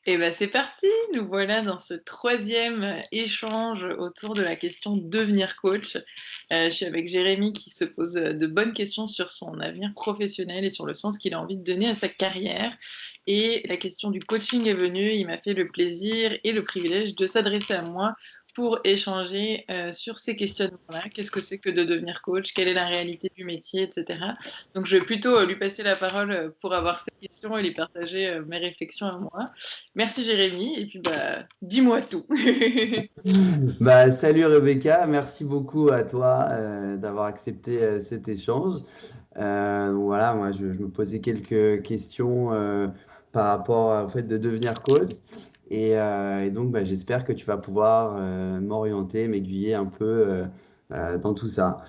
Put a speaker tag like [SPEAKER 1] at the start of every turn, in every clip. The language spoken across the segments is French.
[SPEAKER 1] Et ben c'est parti, nous voilà dans ce troisième échange autour de la question devenir coach. Je suis avec Jérémy qui se pose de bonnes questions sur son avenir professionnel et sur le sens qu'il a envie de donner à sa carrière. Et la question du coaching est venue, il m'a fait le plaisir et le privilège de s'adresser à moi pour échanger sur ces questionnements-là. Qu'est-ce que c'est que de devenir coach? Quelle est la réalité du métier, etc. Donc je vais plutôt lui passer la parole pour avoir ces questions et lui partager mes réflexions à moi. Merci Jérémy, et puis dis-moi tout.
[SPEAKER 2] Bah, salut Rebecca, merci beaucoup à toi d'avoir accepté cet échange. Voilà, moi je me posais quelques questions par rapport au fait de devenir coach et donc bah, j'espère que tu vas pouvoir m'orienter, m'aiguiller un peu dans tout ça.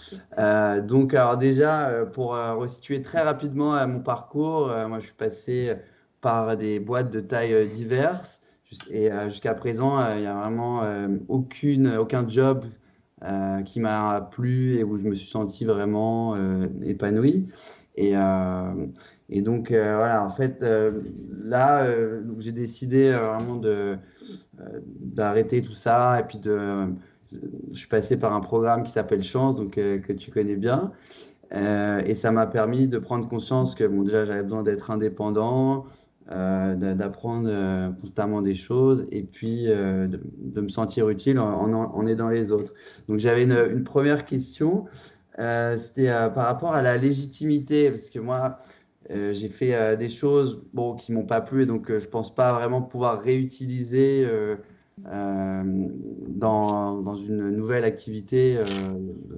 [SPEAKER 2] Donc alors déjà pour resituer très rapidement mon parcours, moi je suis passé par des boîtes de tailles diverses. Et jusqu'à présent, il n'y a vraiment aucun job qui m'a plu et où je me suis senti vraiment épanoui. Et, euh, et donc, voilà, en fait, là, donc j'ai décidé vraiment d'arrêter tout ça. Et puis, je suis passé par un programme qui s'appelle Chance, donc, que tu connais bien. Et ça m'a permis de prendre conscience que bon, déjà j'avais besoin d'être indépendant, d'apprendre constamment des choses et puis de me sentir utile en aidant les autres. Donc j'avais une première question, c'était par rapport à la légitimité, parce que moi j'ai fait des choses bon, qui m'ont pas plu et donc je pense pas vraiment pouvoir réutiliser dans une nouvelle activité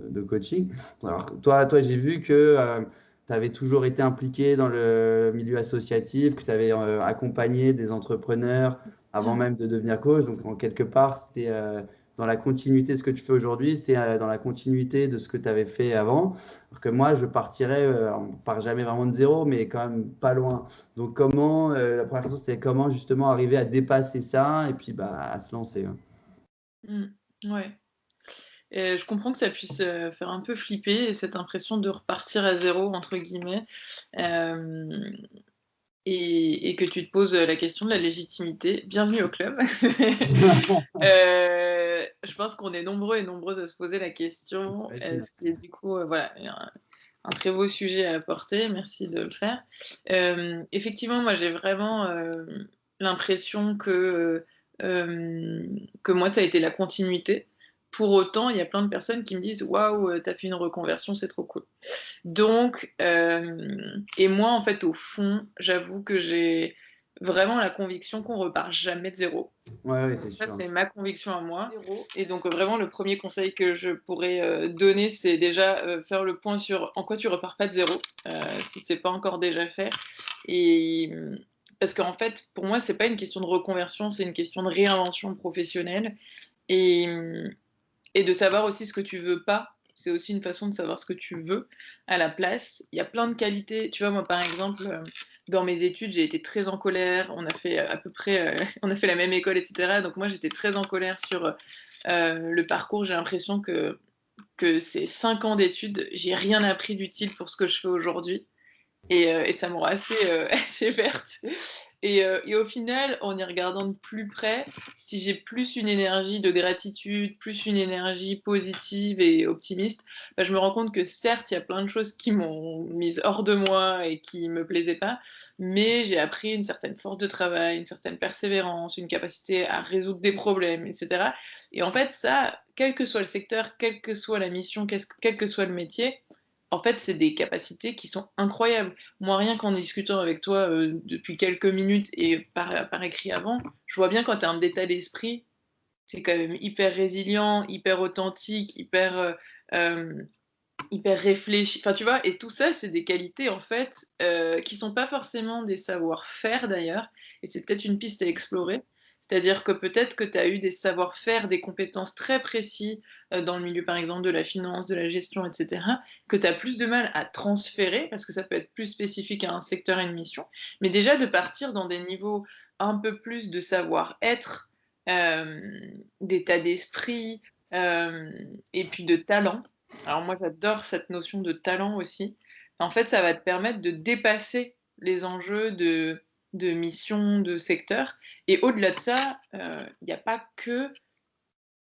[SPEAKER 2] de coaching. Alors, toi j'ai vu que tu avais toujours été impliqué dans le milieu associatif, que tu avais accompagné des entrepreneurs avant même de devenir coach. Donc, en quelque part, c'était dans la continuité de ce que tu fais aujourd'hui, c'était dans la continuité de ce que tu avais fait avant. Alors que moi, je partirais, on part jamais vraiment de zéro, mais quand même pas loin. Donc, la première question, c'était comment justement arriver à dépasser ça et puis bah, à se lancer, hein.
[SPEAKER 1] Mm, ouais. Je comprends que ça puisse faire un peu flipper, cette impression de repartir à zéro, entre guillemets, euh, et que tu te poses la question de la légitimité. Bienvenue au club. Je pense qu'on est nombreux et nombreuses à se poser la question,
[SPEAKER 2] J'imagine.
[SPEAKER 1] ce qui est du coup voilà, un très beau sujet à apporter, merci de le faire. Effectivement, moi j'ai vraiment l'impression que moi ça a été la continuité. Pour autant, il y a plein de personnes qui me disent waouh, t'as fait une reconversion, c'est trop cool. Donc, et moi en fait, au fond, j'avoue que j'ai vraiment la conviction qu'on repart jamais de zéro.
[SPEAKER 2] Ouais, ouais, c'est
[SPEAKER 1] Ça,
[SPEAKER 2] sûr.
[SPEAKER 1] c'est ma conviction à moi. Et donc, vraiment, le premier conseil que je pourrais donner, c'est déjà faire le point sur en quoi tu repars pas de zéro, si c'est pas encore déjà fait. Et parce qu'en fait, pour moi, c'est pas une question de reconversion, c'est une question de réinvention professionnelle et, et de savoir aussi ce que tu veux pas. C'est aussi une façon de savoir ce que tu veux à la place. Il y a plein de qualités. Tu vois, moi, par exemple, dans mes études, j'ai été très en colère. On a fait à peu près, on a fait la même école, etc. Donc moi, j'étais très en colère sur le parcours. J'ai l'impression que ces 5 ans d'études, j'ai rien appris d'utile pour ce que je fais aujourd'hui. Et ça me rend assez, assez verte. Et au final, en y regardant de plus près, si j'ai plus une énergie de gratitude, plus une énergie positive et optimiste, bah, je me rends compte que certes, il y a plein de choses qui m'ont mise hors de moi et qui me plaisaient pas, mais j'ai appris une certaine force de travail, une certaine persévérance, une capacité à résoudre des problèmes, etc. Et en fait, ça, quel que soit le secteur, quelle que soit la mission, quel que soit le métier, en fait, c'est des capacités qui sont incroyables. Moi, rien qu'en discutant avec toi depuis quelques minutes et par écrit avant, je vois bien quand tu as un état d'esprit, c'est quand même hyper résilient, hyper authentique, euh, hyper réfléchi. Enfin, tu vois, et tout ça, c'est des qualités, en fait, qui sont pas forcément des savoir-faire, d'ailleurs, et c'est peut-être une piste à explorer. C'est-à-dire que peut-être que tu as eu des savoir-faire, des compétences très précis dans le milieu, par exemple, de la finance, de la gestion, etc., que tu as plus de mal à transférer, parce que ça peut être plus spécifique à un secteur et une mission, mais déjà de partir dans des niveaux un peu plus de savoir-être, d'état d'esprit, et puis de talent. Alors moi, j'adore cette notion de talent aussi. En fait, ça va te permettre de dépasser les enjeux de mission, de secteur. Et au-delà de ça, il n'y a pas que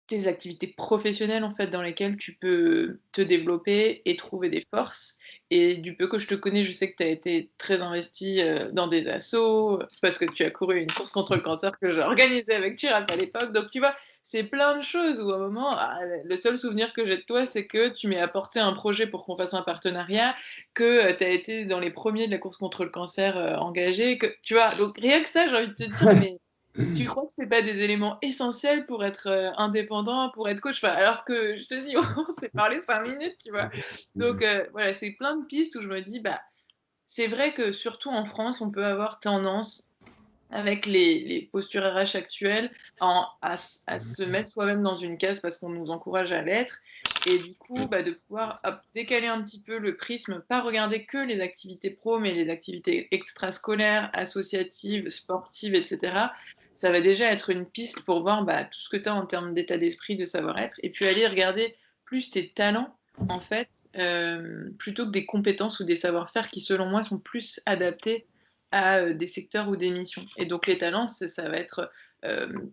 [SPEAKER 1] tes activités professionnelles en fait dans lesquelles tu peux te développer et trouver des forces. Et du peu que je te connais, je sais que tu as été très investi dans des assos, parce que tu as couru une course contre le cancer que j'ai organisée avec Chirap à l'époque. Donc tu vois, c'est plein de choses où à un moment, le seul souvenir que j'ai de toi, c'est que tu m'as apporté un projet pour qu'on fasse un partenariat, que tu as été dans les premiers de la course contre le cancer engagé, que tu vois, donc rien que ça, j'ai envie de te dire, mais tu crois que c'est pas des éléments essentiels pour être indépendant, pour être coach? Enfin, alors que je te dis, on s'est parlé 5 minutes, tu vois. Donc voilà, c'est plein de pistes où je me dis, bah, c'est vrai que surtout en France, on peut avoir tendance, avec les postures RH actuelles, à se mettre soi-même dans une case parce qu'on nous encourage à l'être. Et du coup, bah, de pouvoir décaler un petit peu le prisme, pas regarder que les activités pro, mais les activités extrascolaires, associatives, sportives, etc. Ça va déjà être une piste pour voir bah, tout ce que tu as en termes d'état d'esprit, de savoir-être, et puis aller regarder plus tes talents, en fait, plutôt que des compétences ou des savoir-faire qui, selon moi, sont plus adaptés à des secteurs ou des missions. Et donc les talents, ça va être,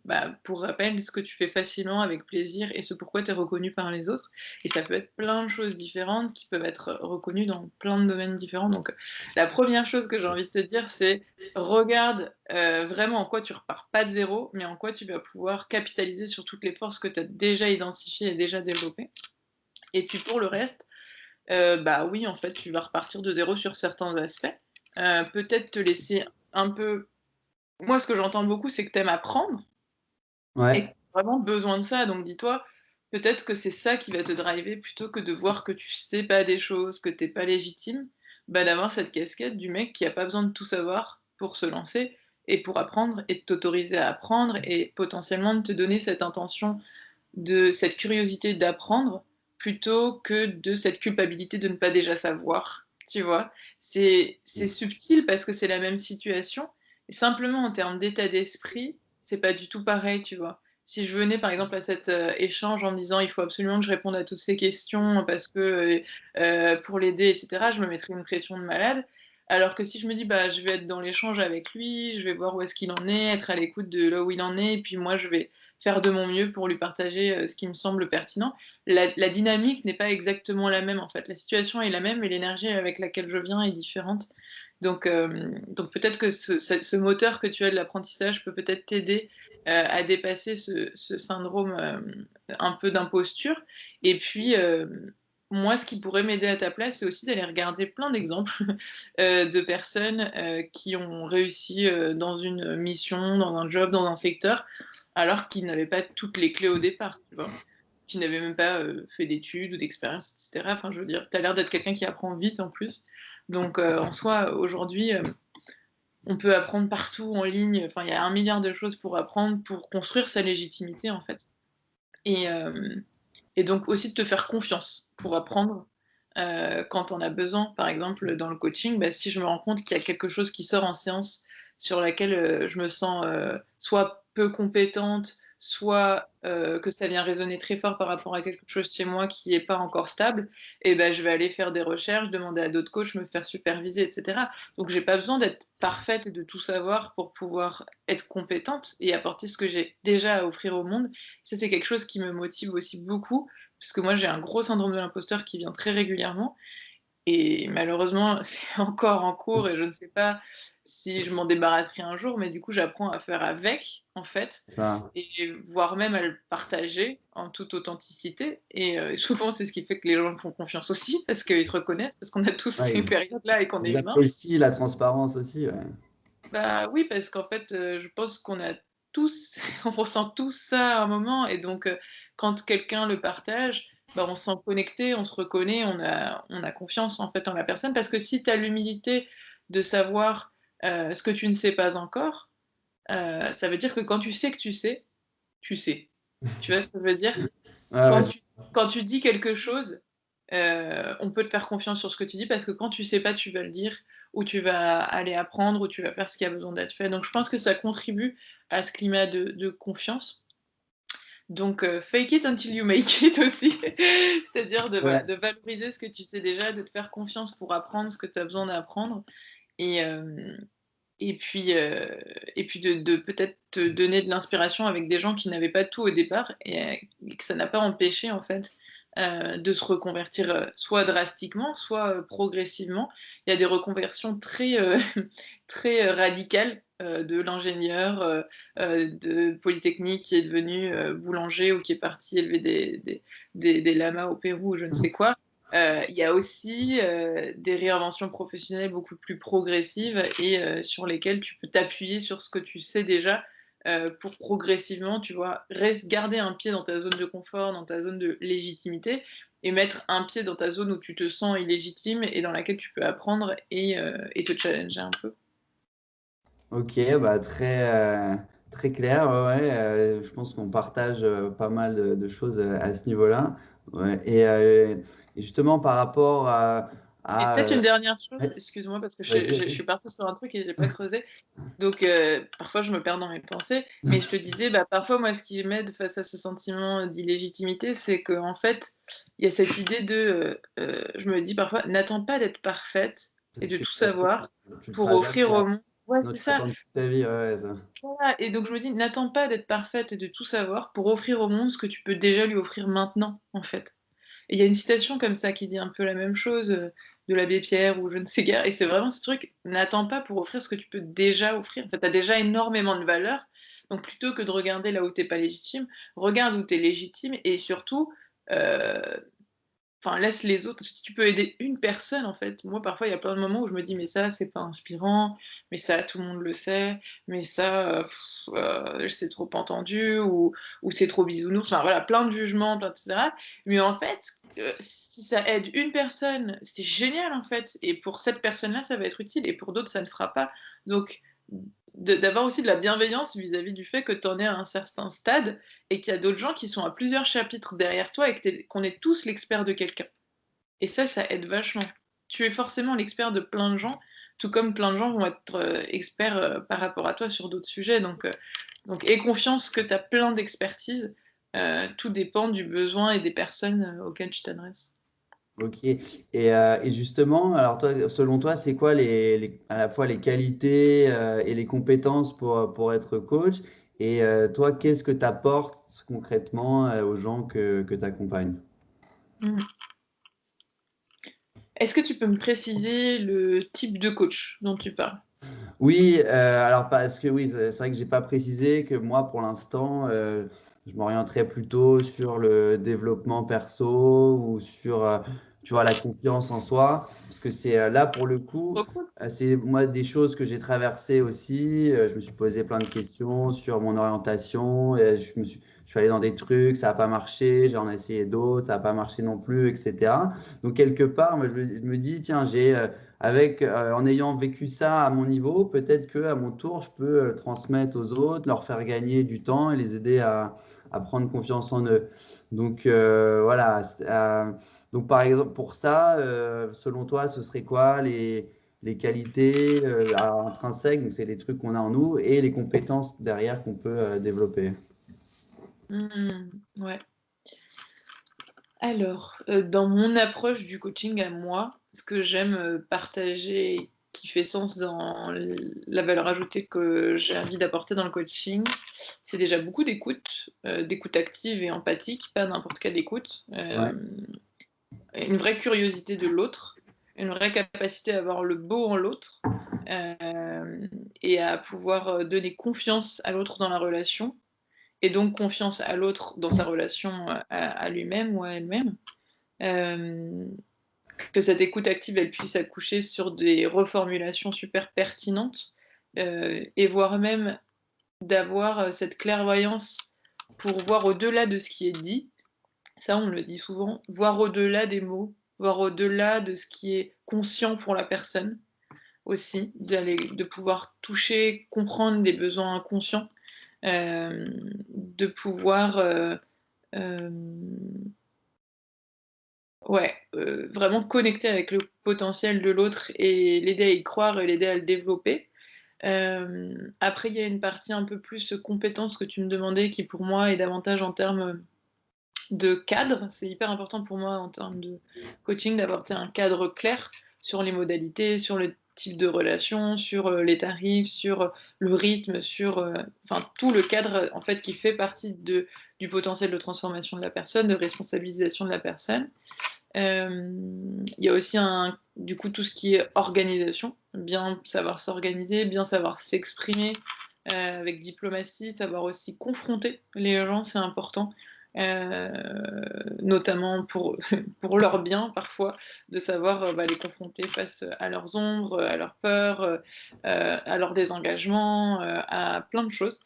[SPEAKER 1] bah, pour rappel, ce que tu fais facilement, avec plaisir, et ce pourquoi tu es reconnu par les autres. Et ça peut être plein de choses différentes qui peuvent être reconnues dans plein de domaines différents. Donc la première chose que j'ai envie de te dire, c'est regarde vraiment en quoi tu repars pas de zéro, mais en quoi tu vas pouvoir capitaliser sur toutes les forces que tu as déjà identifiées et déjà développées. Et puis pour le reste, bah oui, en fait, tu vas repartir de zéro sur certains aspects. Peut-être te laisser un peu. Moi, ce que j'entends beaucoup, c'est que tu aimes apprendre et que
[SPEAKER 2] Ouais.
[SPEAKER 1] tu as vraiment besoin de ça. Donc dis-toi, peut-être que c'est ça qui va te driver plutôt que de voir que tu sais pas des choses, que t'es pas légitime, bah, d'avoir cette casquette du mec qui a pas besoin de tout savoir pour se lancer et pour apprendre et de t'autoriser à apprendre et potentiellement de te donner cette intention, de cette curiosité d'apprendre, plutôt que de cette culpabilité de ne pas déjà savoir, tu vois? C'est subtil parce que c'est la même situation, et simplement en termes d'état d'esprit, c'est pas du tout pareil, tu vois? Si je venais par exemple à cet échange en me disant: «Il faut absolument que je réponde à toutes ces questions parce que, pour l'aider et cetera», je me mettrais une pression de malade. Alors que si je me dis: «Bah, je vais être dans l'échange avec lui, je vais voir où est-ce qu'il en est, être à l'écoute de là où il en est, et puis moi je vais faire de mon mieux pour lui partager ce qui me semble pertinent», la dynamique n'est pas exactement la même en fait. La situation est la même, mais l'énergie avec laquelle je viens est différente. Donc peut-être que ce moteur que tu as de l'apprentissage peut peut-être t'aider à dépasser ce syndrome un peu d'imposture. Et puis, moi, ce qui pourrait m'aider à ta place, c'est aussi d'aller regarder plein d'exemples de personnes qui ont réussi dans une mission, dans un job, dans un secteur, alors qu'ils n'avaient pas toutes les clés au départ, tu vois, qui n'avaient même pas fait d'études ou d'expérience, etc. Enfin, je veux dire, tu as l'air d'être quelqu'un qui apprend vite en plus. Donc, en soi, aujourd'hui, on peut apprendre partout en ligne. Enfin, il y a un milliard de choses pour apprendre, pour construire sa légitimité, en fait. Et, euh, et donc aussi de te faire confiance pour apprendre quand on a besoin. Par exemple, dans le coaching, bah, si je me rends compte qu'il y a quelque chose qui sort en séance sur laquelle je me sens soit peu compétente, soit que ça vient résonner très fort par rapport à quelque chose chez moi qui n'est pas encore stable, et ben je vais aller faire des recherches, demander à d'autres coachs, me faire superviser, etc. Donc j'ai pas besoin d'être parfaite et de tout savoir pour pouvoir être compétente et apporter ce que j'ai déjà à offrir au monde. Ça, c'est quelque chose qui me motive aussi beaucoup, parce que moi, j'ai un gros syndrome de l'imposteur qui vient très régulièrement. Et malheureusement, c'est encore en cours et je ne sais pas si je m'en débarrasserai un jour, mais du coup, j'apprends à faire avec, en fait,
[SPEAKER 2] Ça.
[SPEAKER 1] et voire même à le partager en toute authenticité. Et souvent, c'est ce qui fait que les gens me font confiance aussi, parce qu'ils se reconnaissent, parce qu'on a tous
[SPEAKER 2] Ouais,
[SPEAKER 1] ces périodes-là et qu'on est
[SPEAKER 2] ils
[SPEAKER 1] humain.
[SPEAKER 2] apprécient la transparence aussi. Ouais.
[SPEAKER 1] Bah oui, parce qu'en fait, je pense qu'on a tous on ressent tous ça à un moment, et donc quand quelqu'un le partage, bah, on se sent connecté, on se reconnaît, on a confiance en fait en la personne. Parce que si tu as l'humilité de savoir, ce que tu ne sais pas encore, ça veut dire que quand tu sais que tu sais, tu sais. Tu vois ce que je veux dire?
[SPEAKER 2] Ouais, ouais,
[SPEAKER 1] Quand tu quand tu dis quelque chose, on peut te faire confiance sur ce que tu dis, parce que quand tu sais pas, tu vas le dire, ou tu vas aller apprendre, ou tu vas faire ce qui a besoin d'être fait. Donc je pense que ça contribue à ce climat de confiance. Donc fake it until you make it aussi. C'est-à-dire de voilà,
[SPEAKER 2] ouais.
[SPEAKER 1] de valoriser ce que tu sais déjà, de te faire confiance pour apprendre ce que tu as besoin d'apprendre, et et puis de peut-être te donner de l'inspiration avec des gens qui n'avaient pas tout au départ et que ça n'a pas empêché en fait de se reconvertir soit drastiquement, soit progressivement. Il y a des reconversions très, très radicales de l'ingénieur de Polytechnique qui est devenu boulanger ou qui est parti élever des lamas au Pérou ou je ne sais quoi. Il y a aussi des réinventions professionnelles beaucoup plus progressives et sur lesquelles tu peux t'appuyer sur ce que tu sais déjà pour progressivement, tu vois, garder un pied dans ta zone de confort, dans ta zone de légitimité, et mettre un pied dans ta zone où tu te sens illégitime et dans laquelle tu peux apprendre et te challenger un peu.
[SPEAKER 2] Ok, bah très clair. Ouais, ouais, je pense qu'on partage pas mal de choses à ce niveau-là. Ouais, et justement, par rapport
[SPEAKER 1] Et
[SPEAKER 2] à,
[SPEAKER 1] peut-être une dernière chose,
[SPEAKER 2] ouais,
[SPEAKER 1] excuse-moi, parce que
[SPEAKER 2] vas-y,
[SPEAKER 1] je suis
[SPEAKER 2] vas-y.
[SPEAKER 1] partie sur un truc et j'ai pas creusé. Donc, parfois, je me perds dans mes pensées, mais je te disais, bah, parfois, moi, ce qui m'aide face à ce sentiment d'illégitimité, c'est qu'en fait, il y a cette idée je me dis parfois, n'attends pas d'être parfaite
[SPEAKER 2] C'est
[SPEAKER 1] et
[SPEAKER 2] ce
[SPEAKER 1] de
[SPEAKER 2] que
[SPEAKER 1] tout
[SPEAKER 2] je vais dire.
[SPEAKER 1] savoir
[SPEAKER 2] Tu le
[SPEAKER 1] pour
[SPEAKER 2] seras jamais,
[SPEAKER 1] offrir
[SPEAKER 2] hein.
[SPEAKER 1] au monde. Ouais,
[SPEAKER 2] Sinon,
[SPEAKER 1] c'est
[SPEAKER 2] tu vas
[SPEAKER 1] ça.
[SPEAKER 2] attendre toute ta vie. Ouais, ouais, ça.
[SPEAKER 1] Voilà. Et donc, je me dis, n'attends pas d'être parfaite et de tout savoir pour offrir au monde ce que tu peux déjà lui offrir maintenant, en fait. Et il y a une citation comme ça qui dit un peu la même chose de l'abbé Pierre ou je ne sais guère. Et c'est vraiment ce truc, n'attends pas pour offrir ce que tu peux déjà offrir. En fait, tu as déjà énormément de valeur. Donc plutôt que de regarder là où t'es pas légitime, regarde où tu es légitime et surtout, euh, enfin, laisse les autres. Si tu peux aider une personne, en fait. Moi, parfois, il y a plein de moments où je me dis, mais ça, c'est pas inspirant, mais ça, tout le monde le sait, mais ça, c'est trop entendu, ou c'est trop bisounours. Enfin, voilà, plein de jugements, plein de etc. Mais en fait, si ça aide une personne, c'est génial, en fait. Et pour cette personne-là, ça va être utile, et pour d'autres, ça ne sera pas. Donc, d'avoir aussi de la bienveillance vis-à-vis du fait que tu en es à un certain stade et qu'il y a d'autres gens qui sont à plusieurs chapitres derrière toi et qu'on est tous l'expert de quelqu'un. Et ça aide vachement. Tu es forcément l'expert de plein de gens, tout comme plein de gens vont être experts par rapport à toi sur d'autres sujets. Donc aie confiance que tu as plein d'expertise. Tout dépend du besoin et des personnes auxquelles tu t'adresses.
[SPEAKER 2] Ok. Et justement, alors toi, selon toi, c'est quoi à la fois les qualités et les compétences pour être coach? Et toi, qu'est-ce que tu apportes concrètement aux gens que tu accompagnes?
[SPEAKER 1] Mm. Est-ce que tu peux me préciser le type de coach dont tu parles?
[SPEAKER 2] Oui, alors parce que oui, c'est vrai que j'ai pas précisé que moi, pour l'instant, je m'orienterais plutôt sur le développement perso ou sur, tu vois, la confiance en soi, parce que c'est là pour le coup,
[SPEAKER 1] Trop cool.
[SPEAKER 2] c'est moi des choses que j'ai traversées aussi. Je me suis posé plein de questions sur mon orientation, et je suis allé dans des trucs, ça n'a pas marché, j'en ai essayé d'autres, ça n'a pas marché non plus, etc. Donc quelque part, moi, je me dis, tiens, en ayant vécu ça à mon niveau, peut-être que à mon tour, je peux transmettre aux autres, leur faire gagner du temps et les aider à prendre confiance en eux. Donc voilà. Donc par exemple, pour ça, selon toi, ce serait quoi les qualités intrinsèques, donc c'est les trucs qu'on a en nous, et les compétences derrière qu'on peut développer?
[SPEAKER 1] Ouais. Alors, dans mon approche du coaching à moi, ce que j'aime partager, qui fait sens dans la valeur ajoutée que j'ai envie d'apporter dans le coaching, c'est déjà beaucoup d'écoute, d'écoute active et empathique, pas n'importe quelle écoute,
[SPEAKER 2] Ouais.
[SPEAKER 1] une vraie curiosité de l'autre, une vraie capacité à voir le beau en l'autre, et à pouvoir donner confiance à l'autre dans la relation, et donc confiance à l'autre dans sa relation à lui-même ou à elle-même. Euh, que cette écoute active, elle puisse accoucher sur des reformulations super pertinentes, et voire même d'avoir cette clairvoyance pour voir au-delà de ce qui est dit. Ça, on le dit souvent, voir au-delà des mots, voir au-delà de ce qui est conscient pour la personne aussi, de pouvoir toucher, comprendre les besoins inconscients, de pouvoir euh, ouais, vraiment connecter avec le potentiel de l'autre et l'aider à y croire et l'aider à le développer. Après, il y a une partie un peu plus compétence que tu me demandais qui pour moi est davantage en termes de cadre. C'est hyper important pour moi en termes de coaching d'apporter un cadre clair sur les modalités, sur le type de relation, sur les tarifs, sur le rythme, sur tout le cadre en fait qui fait partie du potentiel de transformation de la personne, de responsabilisation de la personne. Il y a aussi du coup tout ce qui est organisation, bien savoir s'organiser, bien savoir s'exprimer avec diplomatie, savoir aussi confronter les gens, c'est important. Notamment pour, pour leur bien parfois, de savoir les confronter face à leurs ombres, à leurs peurs, à leur désengagement, à plein de choses,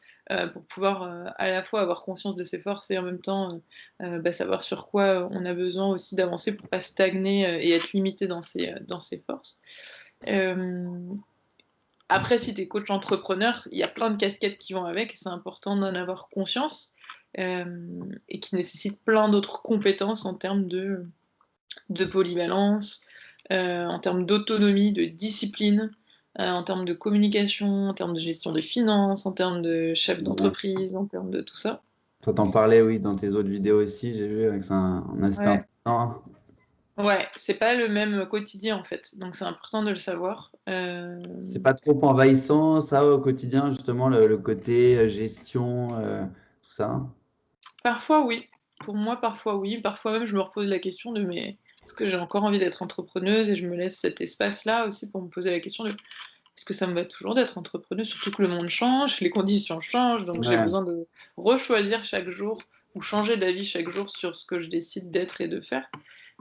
[SPEAKER 1] pour pouvoir à la fois avoir conscience de ses forces et en même temps savoir sur quoi on a besoin aussi d'avancer pour pas stagner et être limité dans ses forces. Après, si tu es coach entrepreneur, il y a plein de casquettes qui vont avec et c'est important d'en avoir conscience et qui nécessitent plein d'autres compétences en termes de polyvalence, en termes d'autonomie, de discipline, en termes de communication, en termes de gestion des finances, en termes de chef d'entreprise, en termes de tout ça.
[SPEAKER 2] Ça t'en parlait, oui, dans tes autres vidéos aussi, j'ai vu que c'est un aspect important.
[SPEAKER 1] Ouais, c'est pas le même quotidien en fait, donc c'est important de le savoir.
[SPEAKER 2] C'est pas trop envahissant, ça, au quotidien, justement, le côté gestion, tout ça?
[SPEAKER 1] Parfois oui, pour moi parfois oui, parfois même je me repose la question de mais est-ce que j'ai encore envie d'être entrepreneuse et je me laisse cet espace-là aussi pour me poser la question de est-ce que ça me va toujours d'être entrepreneuse, surtout que le monde change, les conditions changent, donc j'ai
[SPEAKER 2] Ouais.
[SPEAKER 1] besoin de rechoisir chaque jour ou changer d'avis chaque jour sur ce que je décide d'être et de faire.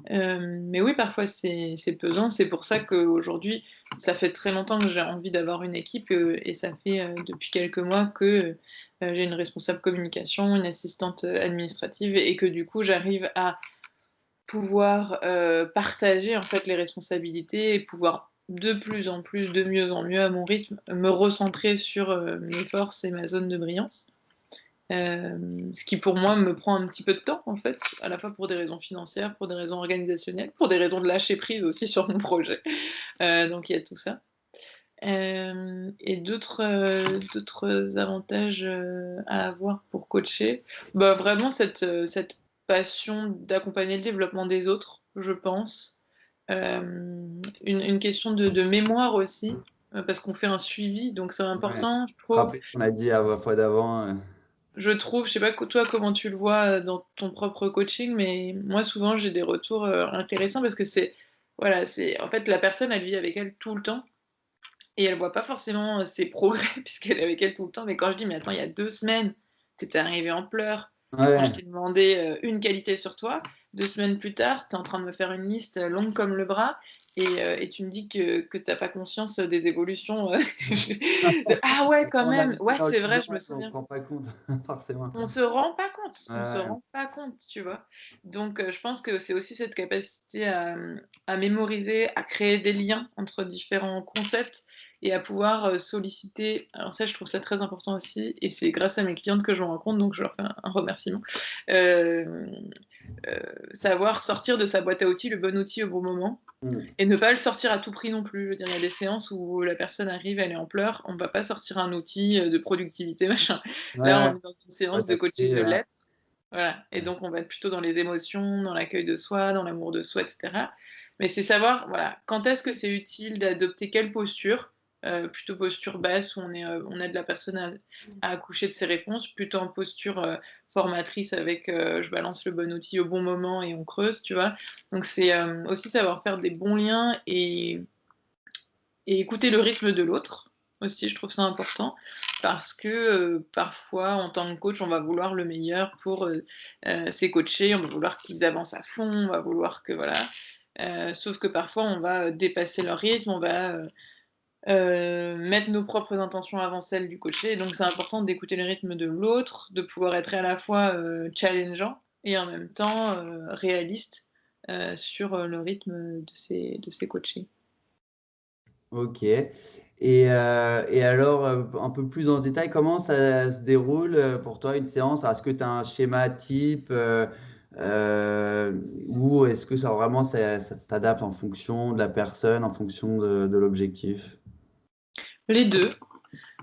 [SPEAKER 1] Mais oui, parfois c'est pesant. C'est pour ça qu'aujourd'hui, ça fait très longtemps que j'ai envie d'avoir une équipe et ça fait depuis quelques mois que j'ai une responsable communication, une assistante administrative et que du coup j'arrive à pouvoir partager en fait les responsabilités et pouvoir de plus en plus, de mieux en mieux à mon rythme, me recentrer sur mes forces et ma zone de brillance. Ce qui pour moi me prend un petit peu de temps en fait, à la fois pour des raisons financières, pour des raisons organisationnelles, pour des raisons de lâcher prise aussi sur mon projet. Donc il y a tout ça. Et d'autres avantages à avoir pour coacher, vraiment cette passion d'accompagner le développement des autres, je pense. Une question de mémoire aussi, parce qu'on fait un suivi, donc c'est important, je trouve.
[SPEAKER 2] Rappeler ce qu'on a dit à la fois d'avant.
[SPEAKER 1] Je trouve, je sais pas toi comment tu le vois dans ton propre coaching, mais moi souvent j'ai des retours intéressants parce que voilà, c'est en fait la personne elle vit avec elle tout le temps et elle voit pas forcément ses progrès puisqu'elle est avec elle tout le temps. Mais quand je dis mais attends, il y a 2 semaines, t'étais arrivé en pleurs quand je t'ai demandé une qualité sur toi, 2 semaines plus tard, t'es en train de me faire une liste longue comme le bras et tu me dis que t'as pas conscience des évolutions. Ah ouais, quand même. Ouais, c'est vrai, je me souviens.
[SPEAKER 2] On se rend pas compte, forcément.
[SPEAKER 1] On se rend pas compte, on se
[SPEAKER 2] Ouais.
[SPEAKER 1] rend pas compte, tu vois. Donc, je pense que c'est aussi cette capacité à mémoriser, à créer des liens entre différents concepts et à pouvoir solliciter. Alors ça, je trouve ça très important aussi, et c'est grâce à mes clientes que je me rends compte, donc je leur fais un remerciement. Euh, Savoir sortir de sa boîte à outils le bon outil au bon moment. Et ne pas le sortir à tout prix non plus. Je veux dire, il y a des séances où la personne arrive, elle est en pleurs, on va pas sortir un outil de productivité, machin. Là, on est dans une séance de coaching de l'être. Voilà. Et donc, on va être plutôt dans les émotions, dans l'accueil de soi, dans l'amour de soi, etc. Mais c'est savoir, voilà, quand est-ce que c'est utile d'adopter quelle posture, plutôt posture basse où on aide la personne à accoucher de ses réponses, plutôt en posture formatrice avec je balance le bon outil au bon moment et on creuse, tu vois. Donc c'est aussi savoir faire des bons liens et écouter le rythme de l'autre aussi, je trouve ça important, parce que parfois, en tant que coach, on va vouloir le meilleur pour ses coachés, on va vouloir qu'ils avancent à fond, on va vouloir que, voilà. Sauf que parfois, on va dépasser leur rythme, on va mettre nos propres intentions avant celles du coaché, et donc c'est important d'écouter le rythme de l'autre, de pouvoir être à la fois challengeant et en même temps réaliste sur le rythme de ses coachés.
[SPEAKER 2] Ok. Et alors, un peu plus en détail, comment ça se déroule pour toi une séance? Est-ce que tu as un schéma type ou est-ce que ça t'adapte en fonction de la personne, en fonction de l'objectif?
[SPEAKER 1] Les deux.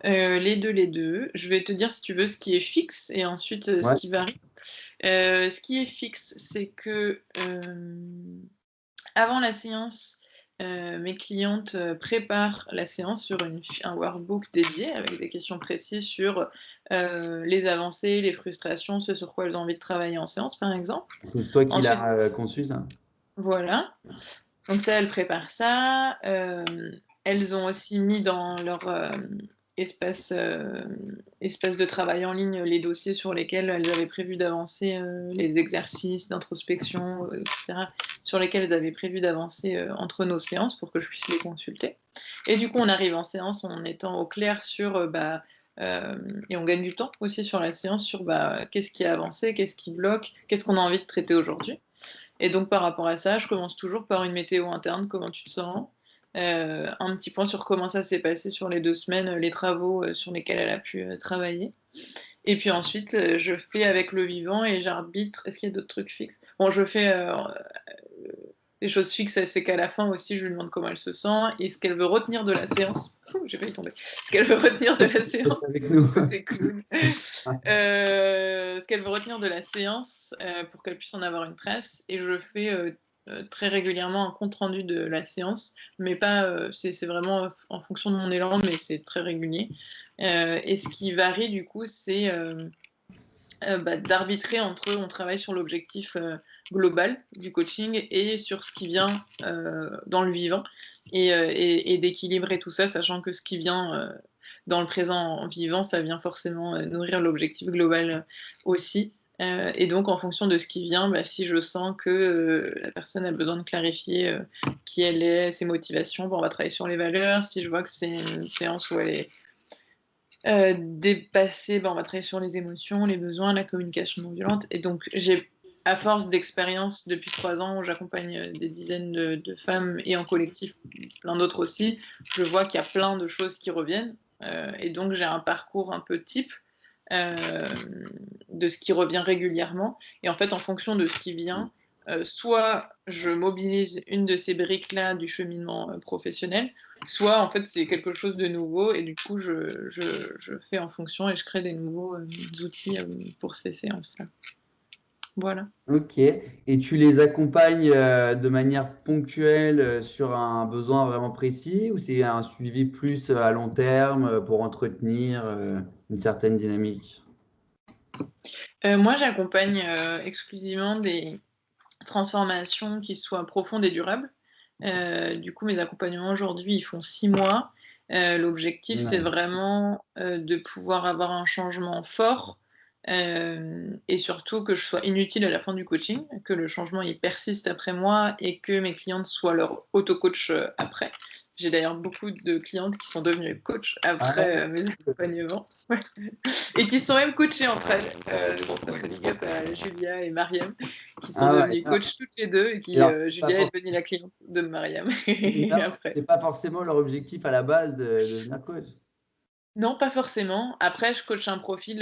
[SPEAKER 1] Les deux. Je vais te dire, si tu veux, ce qui est fixe et ensuite ce
[SPEAKER 2] Ouais.
[SPEAKER 1] qui varie. Ce qui est fixe, c'est que avant la séance, mes clientes préparent la séance sur un workbook dédié avec des questions précises sur les avancées, les frustrations, ce sur quoi elles ont envie de travailler en séance, par exemple.
[SPEAKER 2] C'est toi qui
[SPEAKER 1] Ensuite,
[SPEAKER 2] l'as conçu, ça?
[SPEAKER 1] voilà. Donc ça, elles préparent ça. Elles ont aussi mis dans leur espace, espace de travail en ligne les dossiers sur lesquels elles avaient prévu d'avancer, les exercices d'introspection, etc., sur lesquels elles avaient prévu d'avancer entre nos séances pour que je puisse les consulter. Et du coup, on arrive en séance en étant au clair sur, et on gagne du temps aussi sur la séance, sur qu'est-ce qui a avancé, qu'est-ce qui bloque, qu'est-ce qu'on a envie de traiter aujourd'hui. Et donc par rapport à ça, je commence toujours par une météo interne, comment tu te sens, un petit point sur comment ça s'est passé sur les 2 semaines, les travaux sur lesquels elle a pu travailler. Et puis ensuite, je fais avec le vivant et j'arbitre. Est-ce qu'il y a d'autres trucs fixes? Bon, je fais les choses fixes, c'est qu'à la fin aussi, je lui demande comment elle se sent et ce qu'elle veut retenir de la séance. J'ai failli tomber. Ce qu'elle veut retenir de la séance.
[SPEAKER 2] Avec nous.
[SPEAKER 1] Côté clown. Ce qu'elle veut retenir de la séance pour qu'elle puisse en avoir une trace. Et je fais très régulièrement un compte-rendu de la séance, mais pas, c'est vraiment en fonction de mon élan, mais c'est très régulier. Et ce qui varie du coup, c'est d'arbitrer entre on travaille sur l'objectif global du coaching et sur ce qui vient dans le vivant et d'équilibrer tout ça, sachant que ce qui vient dans le présent vivant, ça vient forcément nourrir l'objectif global aussi. Et donc, en fonction de ce qui vient, si je sens que la personne a besoin de clarifier qui elle est, ses motivations, on va travailler sur les valeurs. Si je vois que c'est une séance où elle est dépassée, on va travailler sur les émotions, les besoins, la communication non violente. Et donc, à force d'expérience depuis 3 ans où j'accompagne des dizaines de femmes et en collectif plein d'autres aussi, je vois qu'il y a plein de choses qui reviennent. Et donc, j'ai un parcours un peu type de ce qui revient régulièrement. Et en fait, en fonction de ce qui vient, soit je mobilise une de ces briques-là du cheminement professionnel, soit en fait c'est quelque chose de nouveau et du coup je fais en fonction et je crée des nouveaux outils pour ces séances-là. Voilà.
[SPEAKER 2] Ok. Et tu les accompagnes de manière ponctuelle sur un besoin vraiment précis ou c'est un suivi plus à long terme pour entretenir une certaine dynamique?
[SPEAKER 1] Moi, j'accompagne exclusivement des transformations qui soient profondes et durables. Du coup, mes accompagnements aujourd'hui, ils font 6 mois. L'objectif, c'est
[SPEAKER 2] Ouais.
[SPEAKER 1] vraiment de pouvoir avoir un changement fort et surtout que je sois inutile à la fin du coaching, que le changement il persiste après moi et que mes clientes soient leur auto-coach après. J'ai d'ailleurs beaucoup de clientes qui sont devenues coach après
[SPEAKER 2] Ah,
[SPEAKER 1] mes accompagnements. Ouais. Et qui sont même coachées entre elles. Donc ça fait big up à Julia et Mariam qui sont
[SPEAKER 2] ah ouais.
[SPEAKER 1] devenues coach toutes les deux et qui,
[SPEAKER 2] Alors, pas
[SPEAKER 1] Julia est devenue la cliente de Mariam après.
[SPEAKER 2] c'est pas forcément leur objectif à la base de devenir coach.
[SPEAKER 1] Non, pas forcément. Après, je coach un profil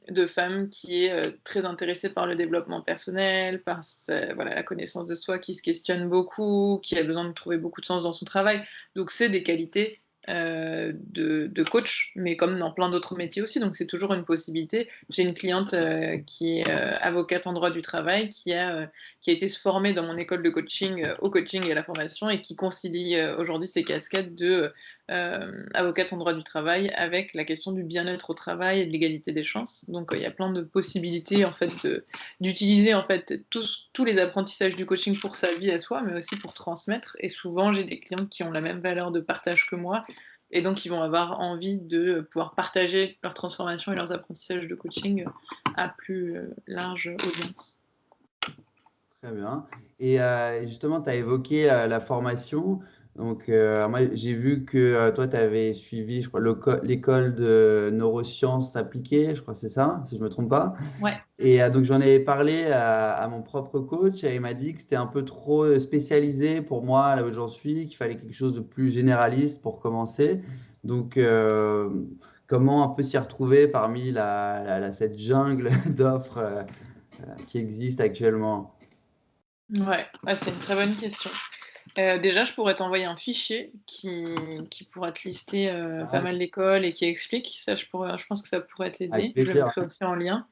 [SPEAKER 1] de femme qui est très intéressée par le développement personnel, par voilà, la connaissance de soi, qui se questionne beaucoup, qui a besoin de trouver beaucoup de sens dans son travail. Donc, c'est des qualités de coach, mais comme dans plein d'autres métiers aussi. Donc, c'est toujours une possibilité. J'ai une cliente qui est avocate en droit du travail, qui a été formée dans mon école de coaching au coaching et à la formation et qui concilie aujourd'hui ses casquettes de avocate en droit du travail avec la question du bien-être au travail et de l'égalité des chances. Donc il y a plein de possibilités en fait d'utiliser en fait tous les apprentissages du coaching pour sa vie à soi, mais aussi pour transmettre. Et souvent j'ai des clientes qui ont la même valeur de partage que moi. Et donc, ils vont avoir envie de pouvoir partager leur transformation et leurs apprentissages de coaching à plus large audience.
[SPEAKER 2] Très bien. Et justement, tu as évoqué la formation. Donc, moi, j'ai vu que toi, tu avais suivi, je crois, l'école de neurosciences appliquées, je crois que c'est ça, si je ne me trompe pas.
[SPEAKER 1] Ouais.
[SPEAKER 2] Et donc, j'en ai parlé à mon propre coach et il m'a dit que c'était un peu trop spécialisé pour moi, là où j'en suis, qu'il fallait quelque chose de plus généraliste pour commencer. Donc, comment un peu s'y retrouver parmi cette jungle d'offres qui existe actuellement?
[SPEAKER 1] Ouais, c'est une très bonne question. Déjà, je pourrais t'envoyer un fichier qui pourra te lister pas mal d'écoles et qui explique. Ça, je pense que ça pourrait
[SPEAKER 2] Avec
[SPEAKER 1] t'aider. Je le
[SPEAKER 2] plaisir.
[SPEAKER 1] mettrai aussi en lien.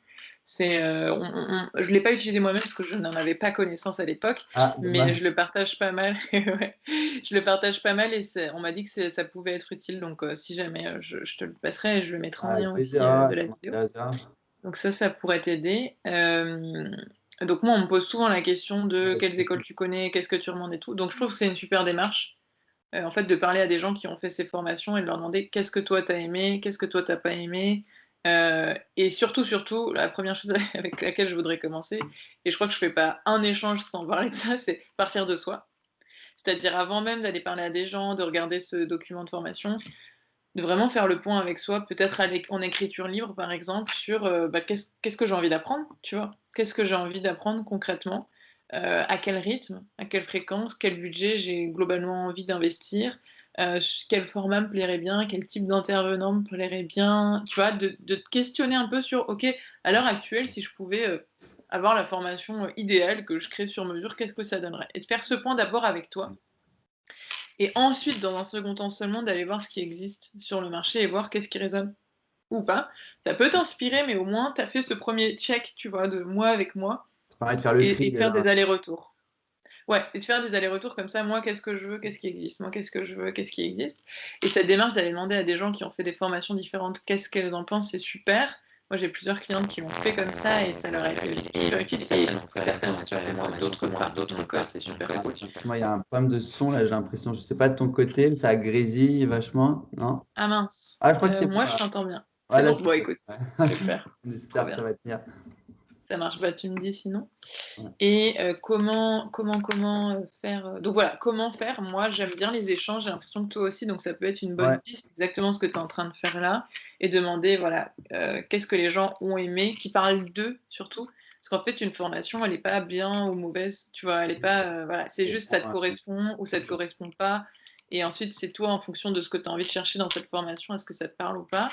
[SPEAKER 1] Je l'ai pas utilisé moi-même parce que je n'en avais pas connaissance à l'époque,
[SPEAKER 2] Ah,
[SPEAKER 1] mais
[SPEAKER 2] dommage.
[SPEAKER 1] je le partage pas mal. Ouais. Je le partage pas mal et on m'a dit que ça pouvait être utile. Donc, si jamais, je te le passerai et je le mettrai en
[SPEAKER 2] Ah, avec
[SPEAKER 1] lien
[SPEAKER 2] plaisir,
[SPEAKER 1] aussi de
[SPEAKER 2] ça
[SPEAKER 1] la vidéo.
[SPEAKER 2] m'intéresse grave.
[SPEAKER 1] Donc ça pourrait t'aider. Donc moi, on me pose souvent la question de
[SPEAKER 2] Ouais,
[SPEAKER 1] quelles
[SPEAKER 2] c'est ça.
[SPEAKER 1] écoles tu connais, qu'est-ce que tu recommandes et tout. Donc je trouve que c'est une super démarche, en fait, de parler à des gens qui ont fait ces formations et de leur demander qu'est-ce que toi t'as aimé, qu'est-ce que toi t'as pas aimé. Et surtout, la première chose avec laquelle je voudrais commencer, et je crois que je fais pas un échange sans parler de ça, c'est partir de soi. C'est-à-dire avant même d'aller parler à des gens, de regarder ce document de formation, de vraiment faire le point avec soi, peut-être en écriture libre par exemple, sur qu'est-ce que j'ai envie d'apprendre, tu vois? Qu'est-ce que j'ai envie d'apprendre concrètement? À quel rythme? À quelle fréquence? Quel budget j'ai globalement envie d'investir? Quel format me plairait bien? Quel type d'intervenant me plairait bien? Tu vois? De te questionner un peu sur: «OK, à l'heure actuelle, si je pouvais, avoir la formation, idéale que je crée sur mesure, qu'est-ce que ça donnerait?» Et de faire ce point d'abord avec toi et ensuite, dans un second temps seulement, d'aller voir ce qui existe sur le marché et voir qu'est-ce qui résonne ou pas. Ça peut t'inspirer, mais au moins, tu as fait ce premier check, tu vois, de moi avec moi
[SPEAKER 2] Ça permet de faire le tri
[SPEAKER 1] et faire
[SPEAKER 2] déjà.
[SPEAKER 1] des allers-retours. Ouais, et de faire des allers-retours comme ça, moi, qu'est-ce que je veux, qu'est-ce qui existe, moi, qu'est-ce que je veux, qu'est-ce qui existe. Et cette démarche d'aller demander à des gens qui ont fait des formations différentes qu'est-ce qu'elles en pensent, c'est super. Moi, j'ai plusieurs clientes qui l'ont fait comme ça et ça leur a été super utile. Et certaines ont fait la même formation, d'autres pas, c'est super cool.
[SPEAKER 2] Moi, il y a un problème de son là, j'ai l'impression. Je sais pas de ton côté, mais ça grésille vachement. Non?
[SPEAKER 1] Ah mince,
[SPEAKER 2] Ah, je crois que c'est
[SPEAKER 1] moi,
[SPEAKER 2] moi
[SPEAKER 1] je
[SPEAKER 2] là.
[SPEAKER 1] t'entends bien.
[SPEAKER 2] Ouais,
[SPEAKER 1] C'est
[SPEAKER 2] là,
[SPEAKER 1] bon,
[SPEAKER 2] c'est
[SPEAKER 1] bon,
[SPEAKER 2] bon.
[SPEAKER 1] écoute,
[SPEAKER 2] Ouais.
[SPEAKER 1] super,
[SPEAKER 2] On
[SPEAKER 1] trop
[SPEAKER 2] espère que ça
[SPEAKER 1] bien.
[SPEAKER 2] va tenir.
[SPEAKER 1] Ça marche, bah, tu me dis sinon.
[SPEAKER 2] Ouais.
[SPEAKER 1] Et comment faire, donc voilà, comment faire? Moi, j'aime bien les échanges, j'ai l'impression que toi aussi, donc ça peut être une bonne
[SPEAKER 2] Ouais.
[SPEAKER 1] piste, exactement ce que tu es en train de faire là et demander, voilà, qu'est-ce que les gens ont aimé, qui parlent d'eux surtout. Parce qu'en fait, une formation, elle est pas bien ou mauvaise, tu vois? Elle est pas, voilà, c'est
[SPEAKER 2] Et
[SPEAKER 1] juste
[SPEAKER 2] bon,
[SPEAKER 1] ça te correspond ou ça te correspond pas et ensuite, c'est toi, en fonction de ce que tu as envie de chercher dans cette formation, est-ce que ça te parle ou pas?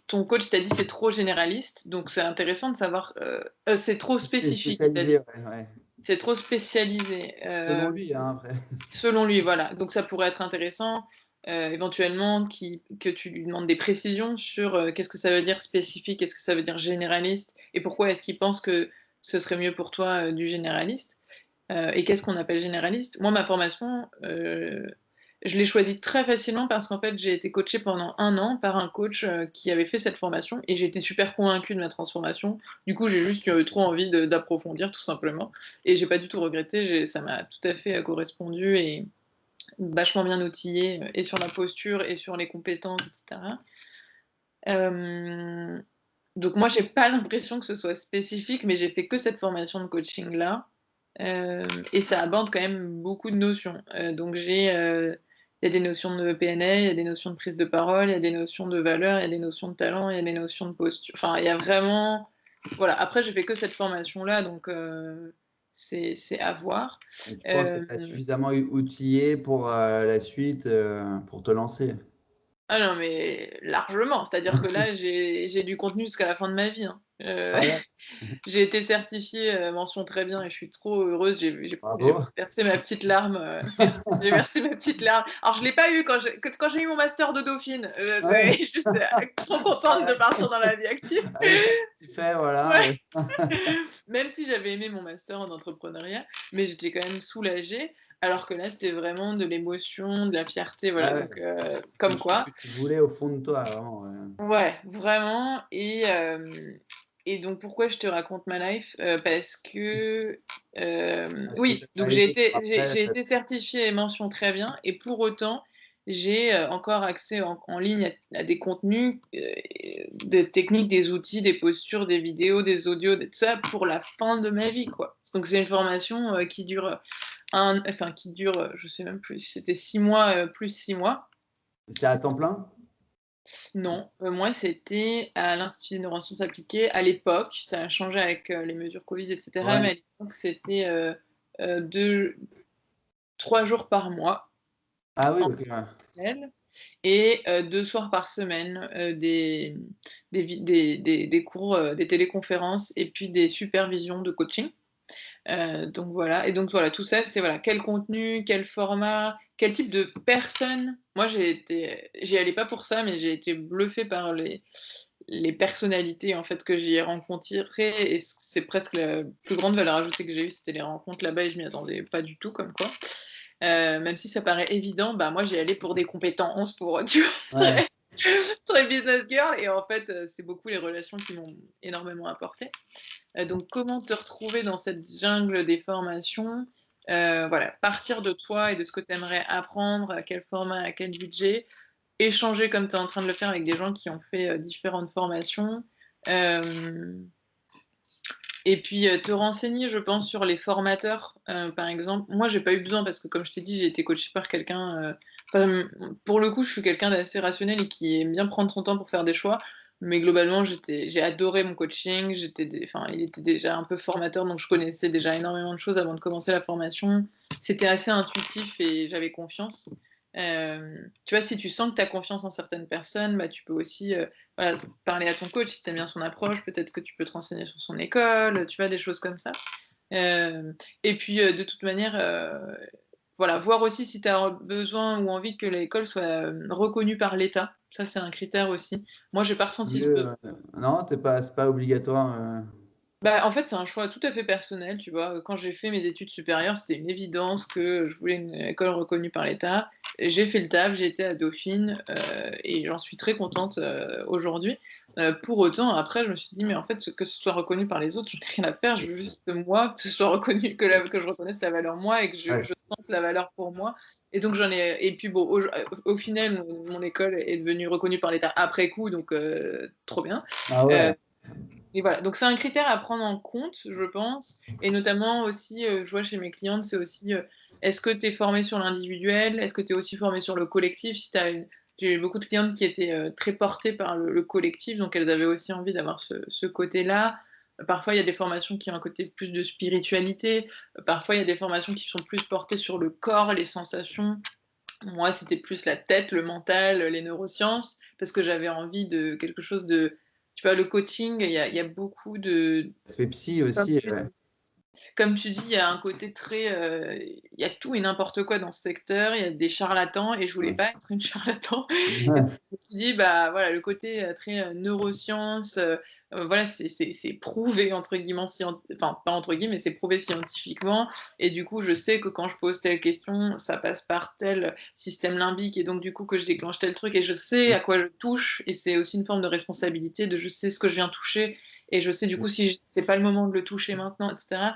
[SPEAKER 1] Ton coach t'a dit c'est trop généraliste, donc c'est intéressant de savoir. C'est trop
[SPEAKER 2] c'est
[SPEAKER 1] spécifique, il t'a
[SPEAKER 2] spécialisé,
[SPEAKER 1] dit.
[SPEAKER 2] ouais, ouais.
[SPEAKER 1] C'est trop spécialisé,
[SPEAKER 2] Selon lui, hein, après.
[SPEAKER 1] selon lui, voilà. Donc ça pourrait être intéressant, éventuellement, que tu lui demandes des précisions sur qu'est-ce que ça veut dire spécifique, qu'est-ce que ça veut dire généraliste, et pourquoi est-ce qu'il pense que ce serait mieux pour toi du généraliste. Et qu'est-ce qu'on appelle généraliste? Moi, ma formation, je l'ai choisie très facilement parce qu'en fait, j'ai été coachée pendant 1 an par un coach qui avait fait cette formation et j'ai été super convaincue de ma transformation. Du coup, j'ai juste eu trop envie d'approfondir, tout simplement. Et j'ai pas du tout regretté, ça m'a tout à fait correspondu et vachement bien outillé, et sur la posture et sur les compétences, etc. Euh, donc moi, j'ai pas l'impression que ce soit spécifique, mais j'ai fait que cette formation de coaching là. Et ça aborde quand même beaucoup de notions. Donc il y a des notions de PNL, il y a des notions de prise de parole, il y a des notions de valeur, il y a des notions de talent, il y a des notions de posture. Enfin, il y a vraiment. Voilà. Après, j'ai fait que cette formation-là, donc c'est à voir.
[SPEAKER 2] Et tu penses que
[SPEAKER 1] Euh,
[SPEAKER 2] tu as suffisamment outillé pour la suite, pour te lancer?
[SPEAKER 1] Ah non, mais largement. C'est-à-dire que là, j'ai du contenu jusqu'à la fin de ma vie, hein.
[SPEAKER 2] Ah ouais,
[SPEAKER 1] J'ai été certifiée, mention très bien et je suis trop heureuse. J'ai
[SPEAKER 2] bravo.
[SPEAKER 1] versé ma petite larme, merci, j'ai versé ma petite larme. Alors je l'ai pas eu quand j'ai eu mon master de Dauphine,
[SPEAKER 2] Ouais.
[SPEAKER 1] juste, trop contente de partir dans la vie active.
[SPEAKER 2] Avec tout ce que tu fais, voilà.
[SPEAKER 1] Ouais, même si j'avais aimé mon master en entrepreneuriat, mais j'étais quand même soulagée, alors que là, c'était vraiment de l'émotion, de la fierté, voilà,
[SPEAKER 2] Ouais,
[SPEAKER 1] donc
[SPEAKER 2] c'est
[SPEAKER 1] comme
[SPEAKER 2] quelque chose
[SPEAKER 1] quoi.
[SPEAKER 2] que tu voulais au fond de toi, vraiment. Ouais.
[SPEAKER 1] Ouais, vraiment. Et donc pourquoi je te raconte ma life? Parce que
[SPEAKER 2] Est-ce que ça
[SPEAKER 1] oui,
[SPEAKER 2] t'est
[SPEAKER 1] donc
[SPEAKER 2] arrivé après?
[SPEAKER 1] j'ai été certifiée mention très bien, et pour autant, j'ai encore accès en ligne à des contenus, des techniques, des outils, des postures, des vidéos, des audios, tout ça pour la fin de ma vie, quoi. Donc c'est une formation qui dure, je sais même plus si c'était 6 mois, plus 6 mois.
[SPEAKER 2] C'est à temps plein?
[SPEAKER 1] Non, moi c'était à l'Institut des neurosciences appliquées à l'époque, ça a changé avec les mesures Covid, etc. Mais
[SPEAKER 2] Ouais.
[SPEAKER 1] à l'époque c'était 3 jours par mois
[SPEAKER 2] Ah oui,
[SPEAKER 1] en
[SPEAKER 2] ok. Ouais.
[SPEAKER 1] présentiel et 2 soirs par semaine des cours, des téléconférences et puis des supervisions de coaching. Donc voilà, et donc voilà, tout ça, c'est voilà, quel contenu, quel format, quel type de personne. Moi, j'y allais pas pour ça, mais j'ai été bluffée par les personnalités en fait que j'y ai rencontrées, et c'est presque la plus grande valeur ajoutée que j'ai eue, c'était les rencontres là-bas, et je m'y attendais pas du tout comme quoi. Même si ça paraît évident, bah moi j'y allais pour des compétences, pour tu vois,
[SPEAKER 2] Ouais.
[SPEAKER 1] très business girl, et en fait c'est beaucoup les relations qui m'ont énormément apporté. Donc comment te retrouver dans cette jungle des formations? Voilà, partir de toi et de ce que tu aimerais apprendre, à quel format, à quel budget, échanger comme tu es en train de le faire avec des gens qui ont fait différentes formations. Et puis te renseigner, je pense, sur les formateurs. Par exemple, moi, j'ai pas eu besoin parce que, comme je t'ai dit, j'ai été coachée par quelqu'un. Pour le coup, je suis quelqu'un d'assez rationnel et qui aime bien prendre son temps pour faire des choix. Mais globalement, j'ai adoré mon coaching. Enfin, il était déjà un peu formateur, donc je connaissais déjà énormément de choses avant de commencer la formation. C'était assez intuitif et j'avais confiance. Tu vois, si tu sens que tu as confiance en certaines personnes, bah, tu peux aussi voilà, parler à ton coach si tu aimes bien son approche, peut-être que tu peux te renseigner sur son école, tu vois, des choses comme ça. Et puis, de toute manière, voilà, voir aussi si tu as besoin ou envie que l'école soit reconnue par l'État. Ça, c'est un critère aussi. Moi, j'ai pas ressenti ce besoin.
[SPEAKER 2] Non, c'est pas obligatoire.
[SPEAKER 1] Bah, en fait, c'est un choix tout à fait personnel, tu vois. Quand j'ai fait mes études supérieures, c'était une évidence que je voulais une école reconnue par l'État. J'ai fait le taf, j'ai été à Dauphine, et j'en suis très contente aujourd'hui. Pour autant, après, je me suis dit, mais en fait, que ce soit reconnu par les autres, je n'ai rien à faire. Je veux juste moi, que ce soit reconnu, que je reconnaisse la valeur moi et que
[SPEAKER 2] Ouais.
[SPEAKER 1] je sente la valeur pour moi. Et donc, et puis bon, au final, mon école est devenue reconnue par l'État après coup, donc trop bien.
[SPEAKER 2] Ah
[SPEAKER 1] Euh,
[SPEAKER 2] ouais.
[SPEAKER 1] et voilà, donc c'est un critère à prendre en compte, je pense. Et notamment aussi, je vois chez mes clientes, c'est aussi, est-ce que tu es formé sur l'individuel? Est-ce que tu es aussi formé sur le collectif? J'ai eu beaucoup de clientes qui étaient très portées par le collectif, donc elles avaient aussi envie d'avoir ce côté-là. Parfois, il y a des formations qui ont un côté plus de spiritualité. Parfois, il y a des formations qui sont plus portées sur le corps, les sensations. Moi, c'était plus la tête, le mental, les neurosciences, parce que j'avais envie de quelque chose de... Tu vois, le coaching, il y a beaucoup de...
[SPEAKER 2] Ça fait psy
[SPEAKER 1] Comme
[SPEAKER 2] aussi.
[SPEAKER 1] tu, comme tu dis, il y a un côté très... il y a tout et n'importe quoi dans ce secteur, il y a des charlatans, et je voulais
[SPEAKER 2] Ouais.
[SPEAKER 1] pas être une charlatan. Et
[SPEAKER 2] Ouais.
[SPEAKER 1] donc, je me suis dit, bah voilà, le côté très neurosciences, voilà, c'est prouvé, entre guillemets, enfin, pas entre guillemets, c'est prouvé scientifiquement. Et du coup, je sais que quand je pose telle question, ça passe par tel système limbique, et donc du coup, que je déclenche tel truc, et je sais à quoi je touche, et c'est aussi une forme de responsabilité, de je sais ce que je viens toucher, et je sais du coup si c'est pas le moment de le toucher maintenant, etc.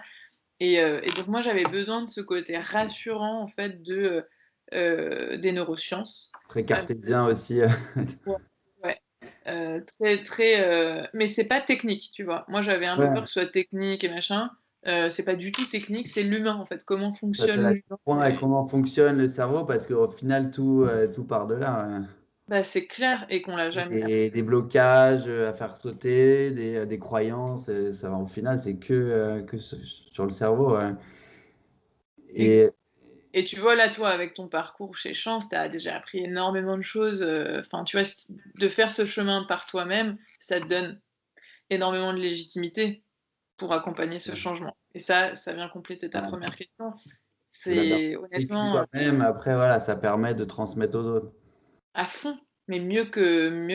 [SPEAKER 1] Et donc moi j'avais besoin de ce côté rassurant en fait des neurosciences.
[SPEAKER 2] Très
[SPEAKER 1] Euh,
[SPEAKER 2] cartésien aussi.
[SPEAKER 1] ouais, ouais. Très très mais c'est pas technique, tu vois. Moi j'avais un peu peur
[SPEAKER 2] Ouais.
[SPEAKER 1] que ce soit technique et machin. C'est pas du tout technique, c'est l'humain en fait, comment
[SPEAKER 2] Ça
[SPEAKER 1] fonctionne
[SPEAKER 2] t'aide à
[SPEAKER 1] l'humain.
[SPEAKER 2] comprendre comment fonctionne le cerveau parce qu'au final, tout part de là. Ouais.
[SPEAKER 1] Bah, c'est clair, et qu'on l'a jamais appris.
[SPEAKER 2] Des blocages à faire sauter, des croyances, ça va au final, c'est sur le cerveau. Ouais. Et
[SPEAKER 1] Et tu vois, là, toi, avec ton parcours chez Chance, tu as déjà appris énormément de choses. Enfin, tu vois, de faire ce chemin par toi-même, ça te donne énormément de légitimité pour accompagner ce changement. Et ça vient compléter ta
[SPEAKER 2] voilà,
[SPEAKER 1] première question.
[SPEAKER 2] de l'avoir
[SPEAKER 1] C'est
[SPEAKER 2] vécu
[SPEAKER 1] honnêtement
[SPEAKER 2] soi-même, après, voilà, ça permet de transmettre aux autres.
[SPEAKER 1] à fond, mais mieux que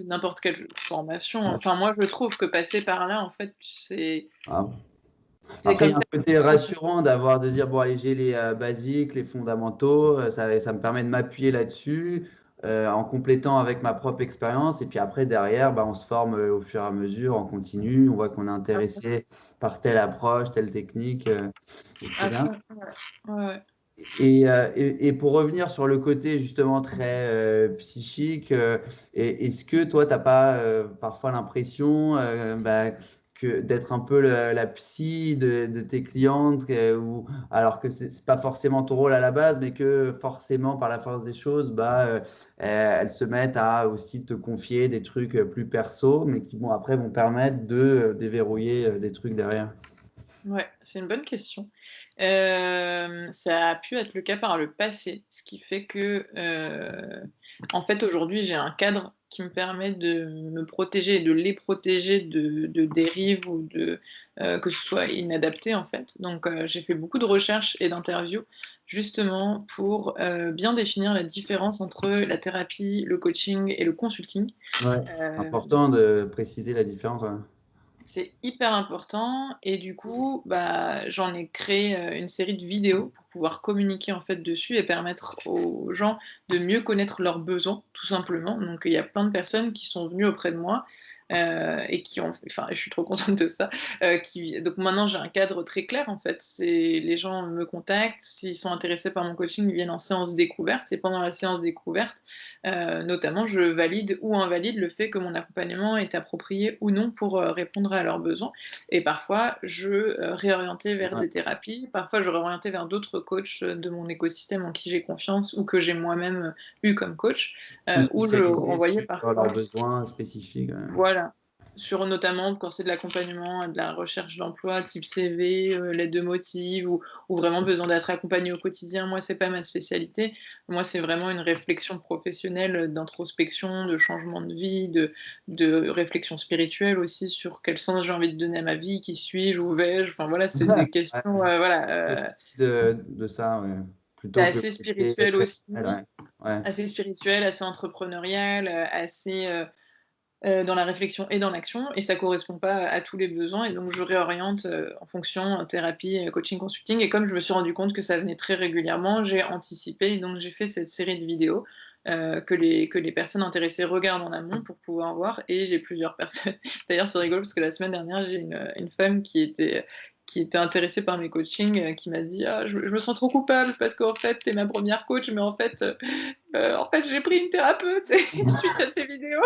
[SPEAKER 1] n'importe quelle formation.
[SPEAKER 2] Ouais.
[SPEAKER 1] Enfin, moi, je trouve que passer par là, en fait,
[SPEAKER 2] Ah.
[SPEAKER 1] c'est
[SPEAKER 2] Après, il
[SPEAKER 1] comme
[SPEAKER 2] y a un
[SPEAKER 1] ça.
[SPEAKER 2] côté rassurant de dire, bon, allez, j'ai les basiques, les fondamentaux, ça me permet de m'appuyer là-dessus en complétant avec ma propre expérience. Et puis après, derrière, bah, on se forme au fur et à mesure, on continue, on voit qu'on est intéressé par telle approche, telle technique. C'est très
[SPEAKER 1] À
[SPEAKER 2] bien.
[SPEAKER 1] fond, ouais. Ouais, ouais.
[SPEAKER 2] Et pour revenir sur le côté justement très psychique, est-ce que toi, t'as pas parfois l'impression bah, d'être un peu la psy de tes clientes, alors que c'est pas forcément ton rôle à la base, mais que forcément par la force des choses, bah, elles se mettent à aussi te confier des trucs plus perso, mais qui après vont permettre de déverrouiller des trucs derrière.
[SPEAKER 1] Ouais, c'est une bonne question. Ça a pu être le cas par le passé, ce qui fait que, en fait, aujourd'hui, j'ai un cadre qui me permet de me protéger et de les protéger de dérives ou que ce soit inadapté en fait. Donc j'ai fait beaucoup de recherches et d'interviews justement pour bien définir la différence entre la thérapie, le coaching et le consulting.
[SPEAKER 2] Ouais, c'est
[SPEAKER 1] Euh,
[SPEAKER 2] important de préciser la différence. Ouais.
[SPEAKER 1] c'est hyper important et du coup, bah, j'en ai créé, une série de vidéos pour pouvoir communiquer, en fait, dessus et permettre aux gens de mieux connaître leurs besoins, tout simplement. Donc il y a plein de personnes qui sont venues auprès de moi, et qui ont enfin, je suis trop contente de ça, donc maintenant j'ai un cadre très clair, en fait. C'est les gens me contactent, s'ils sont intéressés par mon coaching, ils viennent en séance découverte et pendant la séance découverte, notamment, je valide ou invalide le fait que mon accompagnement est approprié ou non pour répondre à leurs besoins. Et parfois, je réorientais vers
[SPEAKER 2] Ouais.
[SPEAKER 1] des thérapies, parfois je réorientais vers d'autres coachs de mon écosystème en qui j'ai confiance ou que j'ai moi-même eu comme coach,
[SPEAKER 2] Plus
[SPEAKER 1] ou je
[SPEAKER 2] spécialisé
[SPEAKER 1] renvoyais
[SPEAKER 2] sur
[SPEAKER 1] parfois,
[SPEAKER 2] leurs besoins spécifiques. Ouais.
[SPEAKER 1] voilà, sur notamment quand c'est de l'accompagnement, de la recherche d'emploi type CV, lettre de motive ou vraiment besoin d'être accompagné au quotidien. Moi, c'est pas ma spécialité. Moi, c'est vraiment une réflexion professionnelle, d'introspection, de changement de vie, de réflexion spirituelle aussi sur quel sens j'ai envie de donner à ma vie, qui suis-je, où vais-je? Enfin voilà, c'est des
[SPEAKER 2] Ouais,
[SPEAKER 1] questions, voilà,
[SPEAKER 2] proche aussi de ça, ouais.
[SPEAKER 1] c'est
[SPEAKER 2] Plutôt que le
[SPEAKER 1] assez
[SPEAKER 2] côté
[SPEAKER 1] spirituel aussi,
[SPEAKER 2] traditionnel. Ouais. Ouais.
[SPEAKER 1] assez spirituel, assez entrepreneurial, assez, dans la réflexion et dans l'action et ça correspond pas à tous les besoins et donc je réoriente, en fonction, thérapie, coaching, consulting et comme je me suis rendu compte que ça venait très régulièrement, j'ai anticipé et donc j'ai fait cette série de vidéos, que les personnes intéressées regardent en amont pour pouvoir voir et j'ai plusieurs personnes d'ailleurs c'est rigolo parce que la semaine dernière, j'ai une femme qui était intéressée par mes coachings, qui m'a dit: «Ah je me sens trop coupable parce qu'en fait, tu es ma première coach mais en fait, j'ai pris une thérapeute suite à tes vidéos.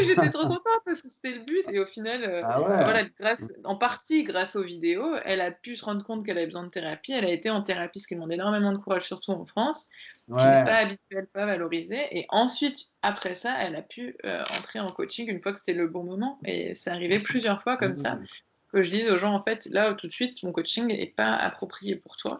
[SPEAKER 1] J'étais trop contente parce que c'était le but et au final,
[SPEAKER 2] Ah
[SPEAKER 1] bah,
[SPEAKER 2] ouais.
[SPEAKER 1] voilà, en partie grâce aux vidéos, elle a pu se rendre compte qu'elle avait besoin de thérapie. Elle a été en thérapie, ce qui demande énormément de courage, surtout en France, qui n'est
[SPEAKER 2] Ouais.
[SPEAKER 1] pas habituel, pas valorisé et ensuite, après ça, elle a pu, entrer en coaching une fois que c'était le bon moment et c'est arrivé plusieurs fois comme ça
[SPEAKER 2] Mmh.
[SPEAKER 1] que je dise aux gens, en fait, là, tout de suite, mon coaching n'est pas approprié pour toi.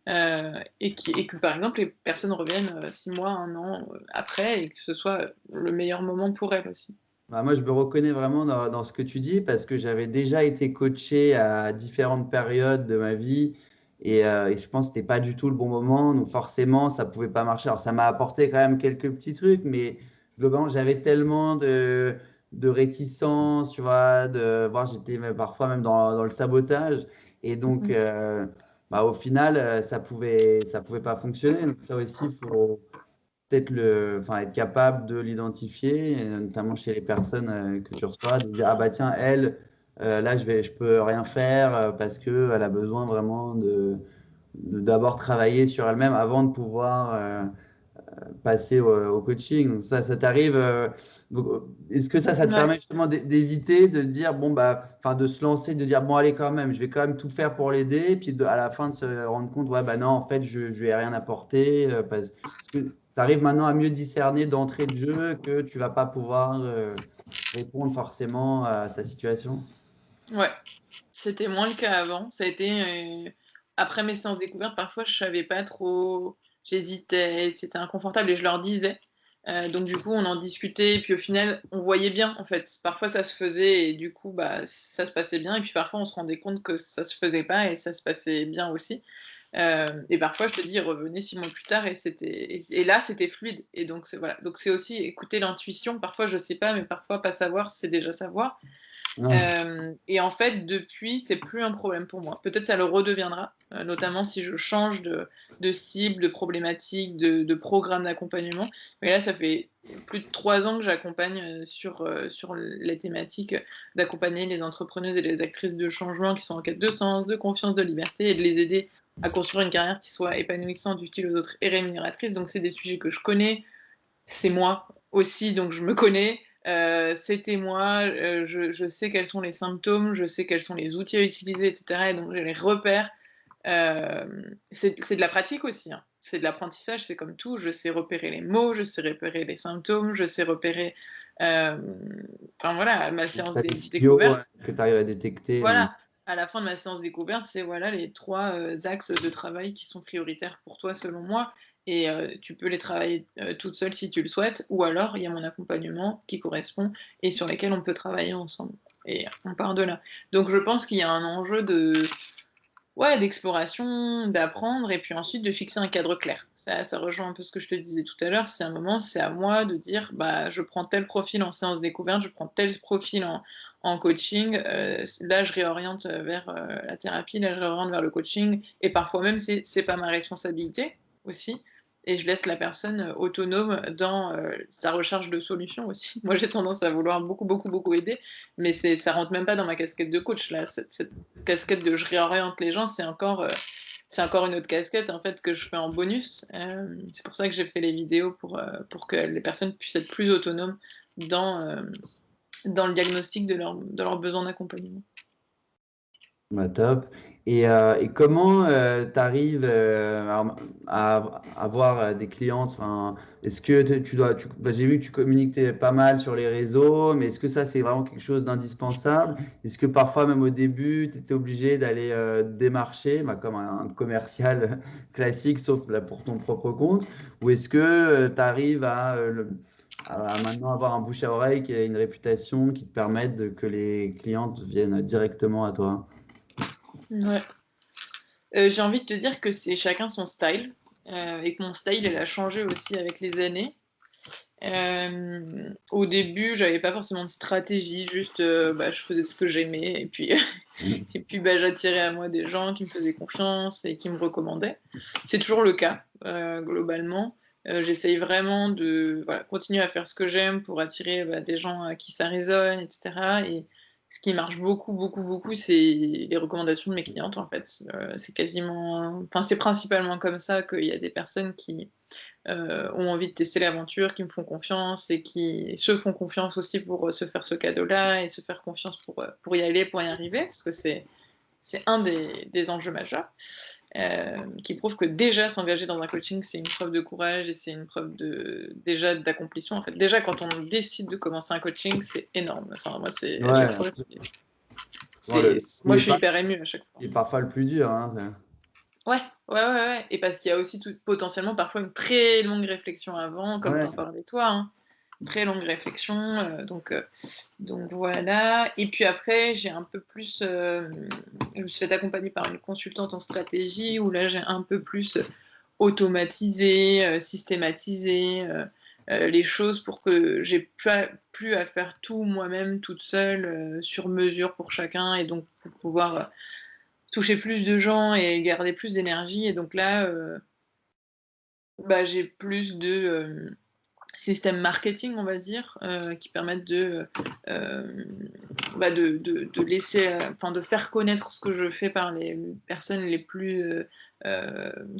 [SPEAKER 1] Et que, par exemple, les personnes reviennent 6 mois, 1 an après, et que ce soit le meilleur moment pour elles aussi.
[SPEAKER 2] Bah, moi, je me reconnais vraiment dans ce que tu dis parce que j'avais déjà été coaché à différentes périodes de ma vie et je pense que c'était pas du tout le bon moment. Donc forcément, ça pouvait pas marcher. Alors ça m'a apporté quand même quelques petits trucs, mais globalement, j'avais tellement de réticence, tu vois, voir, j'étais parfois même dans le sabotage. Et donc,
[SPEAKER 1] Mhm.
[SPEAKER 2] bah, au final, ça pouvait pas fonctionner. Donc ça aussi, il faut peut-être enfin, être capable de l'identifier, notamment chez les personnes que tu reçois, de dire, ah bah tiens, elle, là, je peux rien faire parce qu'elle a besoin vraiment d'abord travailler sur elle-même avant de pouvoir passer au coaching. Donc ça t'arrive. Est-ce que ça te
[SPEAKER 1] Ouais.
[SPEAKER 2] permet justement d'éviter de dire, bon, bah, enfin, de se lancer, de dire, bon, allez, quand même, je vais quand même tout faire pour l'aider, et puis à la fin de se rendre compte, ouais, bah non, en fait, je lui ai rien apporté, parce que tu arrives maintenant à mieux discerner d'entrée de jeu que tu vas pas pouvoir répondre forcément à sa situation.
[SPEAKER 1] Ouais, c'était moins le cas avant. Ça a été, après mes séances découvertes, parfois je savais pas trop, j'hésitais, c'était inconfortable et je leur disais. Donc du coup, on en discutait et puis au final, on voyait bien en fait. Parfois ça se faisait et du coup, bah, ça se passait bien et puis parfois on se rendait compte que ça se faisait pas et ça se passait bien aussi. Et parfois je te dis: «Revenez 6 mois plus tard» et là c'était fluide et donc c'est voilà. Donc c'est aussi écouter l'intuition. Parfois je sais pas, mais parfois pas savoir, c'est déjà savoir.
[SPEAKER 2] Ouais.
[SPEAKER 1] Et en fait, depuis, c'est plus un problème pour moi. Peut-être ça le redeviendra, notamment si je change de cible, de problématique, de programme d'accompagnement. Mais là, ça fait plus de 3 ans que j'accompagne sur les thématiques d'accompagner les entrepreneuses et les actrices de changement qui sont en quête de sens, de confiance, de liberté et de les aider à construire une carrière qui soit épanouissante, utile aux autres et rémunératrice. Donc, c'est des sujets que je connais, c'est moi aussi, donc je me connais. C'était moi, je sais quels sont les symptômes, je sais quels sont les outils à utiliser, etc. Et donc j'ai les repères. C'est de la pratique aussi, hein. C'est de l'apprentissage, c'est comme tout. Je sais repérer les mots, je sais repérer les symptômes, je sais repérer. euh, Enfin voilà, ma
[SPEAKER 2] Tu
[SPEAKER 1] séance
[SPEAKER 2] as des signaux
[SPEAKER 1] découverte.
[SPEAKER 2] que tu arrives à détecter.
[SPEAKER 1] Voilà, à la fin de ma séance découverte, c'est voilà les 3 axes de travail qui sont prioritaires pour toi selon moi. et tu peux les travailler toute seule si tu le souhaites, ou alors il y a mon accompagnement qui correspond et sur lesquels on peut travailler ensemble. Et on part de là. Donc je pense qu'il y a un enjeu ouais, d'exploration, d'apprendre et puis ensuite de fixer un cadre clair. Ça rejoint un peu ce que je te disais tout à l'heure, c'est un moment, c'est à moi de dire: «Bah, je prends tel profil en séance découverte, je prends tel profil en coaching, là je réoriente, vers, la thérapie, là je réoriente vers le coaching» et parfois même c'est pas ma responsabilité aussi et je laisse la personne, autonome dans, sa recherche de solutions aussi. Moi j'ai tendance à vouloir beaucoup, beaucoup, beaucoup aider, mais ça rentre même pas dans ma casquette de coach là, cette casquette de je réoriente les gens, c'est encore une autre casquette en fait que je fais en bonus. C'est pour ça que j'ai fait les vidéos pour que les personnes puissent être plus autonomes dans, dans le diagnostic de leurs besoins d'accompagnement.
[SPEAKER 2] Bah, top. Et comment tu arrives à avoir des clientes? Enfin, est-ce que bah, j'ai vu que tu communiquais pas mal sur les réseaux, mais est-ce que ça, c'est vraiment quelque chose d'indispensable? Est-ce que parfois, même au début, tu étais obligé d'aller démarcher, bah, comme un commercial classique, sauf là pour ton propre compte? Ou est-ce que tu arrives à maintenant avoir un bouche à oreille qui a une réputation qui te permette que les clientes viennent directement à toi?
[SPEAKER 1] Ouais. J'ai envie de te dire que c'est chacun son style, et que mon style, il a changé aussi avec les années. Au début, j'avais pas forcément de stratégie, juste, bah, je faisais ce que j'aimais et puis et puis, bah, j'attirais à moi des gens qui me faisaient confiance et qui me recommandaient. C'est toujours le cas, globalement. J'essaye vraiment de, voilà, continuer à faire ce que j'aime pour attirer, bah, des gens à qui ça résonne et cetera et ce qui marche beaucoup, beaucoup, beaucoup, c'est les recommandations de mes clientes, en fait. C'est quasiment enfin, c'est principalement comme ça qu'il y a des personnes qui ont envie de tester l'aventure, qui me font confiance et qui se font confiance aussi pour se faire ce cadeau-là et se faire confiance pour y aller, pour y arriver, parce que c'est un des enjeux majeurs, qui prouve que déjà s'engager dans un coaching, c'est une preuve de courage et c'est une preuve déjà d'accomplissement. En fait, déjà quand on décide de commencer un coaching, c'est énorme. Enfin, moi, c'est à chaque
[SPEAKER 2] Ouais,
[SPEAKER 1] fois,
[SPEAKER 2] souvent, le
[SPEAKER 1] moi,
[SPEAKER 2] premier
[SPEAKER 1] je suis
[SPEAKER 2] pas
[SPEAKER 1] hyper émue à chaque fois.
[SPEAKER 2] est parfois le plus dur, hein,
[SPEAKER 1] Ouais, ouais, ouais, ouais, et parce qu'il y a aussi potentiellement parfois une très longue réflexion avant, comme
[SPEAKER 2] ouais.
[SPEAKER 1] t'en parlais toi, hein. Très longue réflexion, donc voilà. Et puis après, j'ai un peu plus, je me suis fait accompagner par une consultante en stratégie où là, j'ai un peu plus automatisé, systématisé les choses pour que j'ai plus à faire tout moi-même toute seule, sur mesure pour chacun et donc pour pouvoir toucher plus de gens et garder plus d'énergie. Et donc là, bah, j'ai plus de systèmes marketing, on va dire, qui permettent bah, de laisser, enfin, de faire connaître ce que je fais par les personnes les plus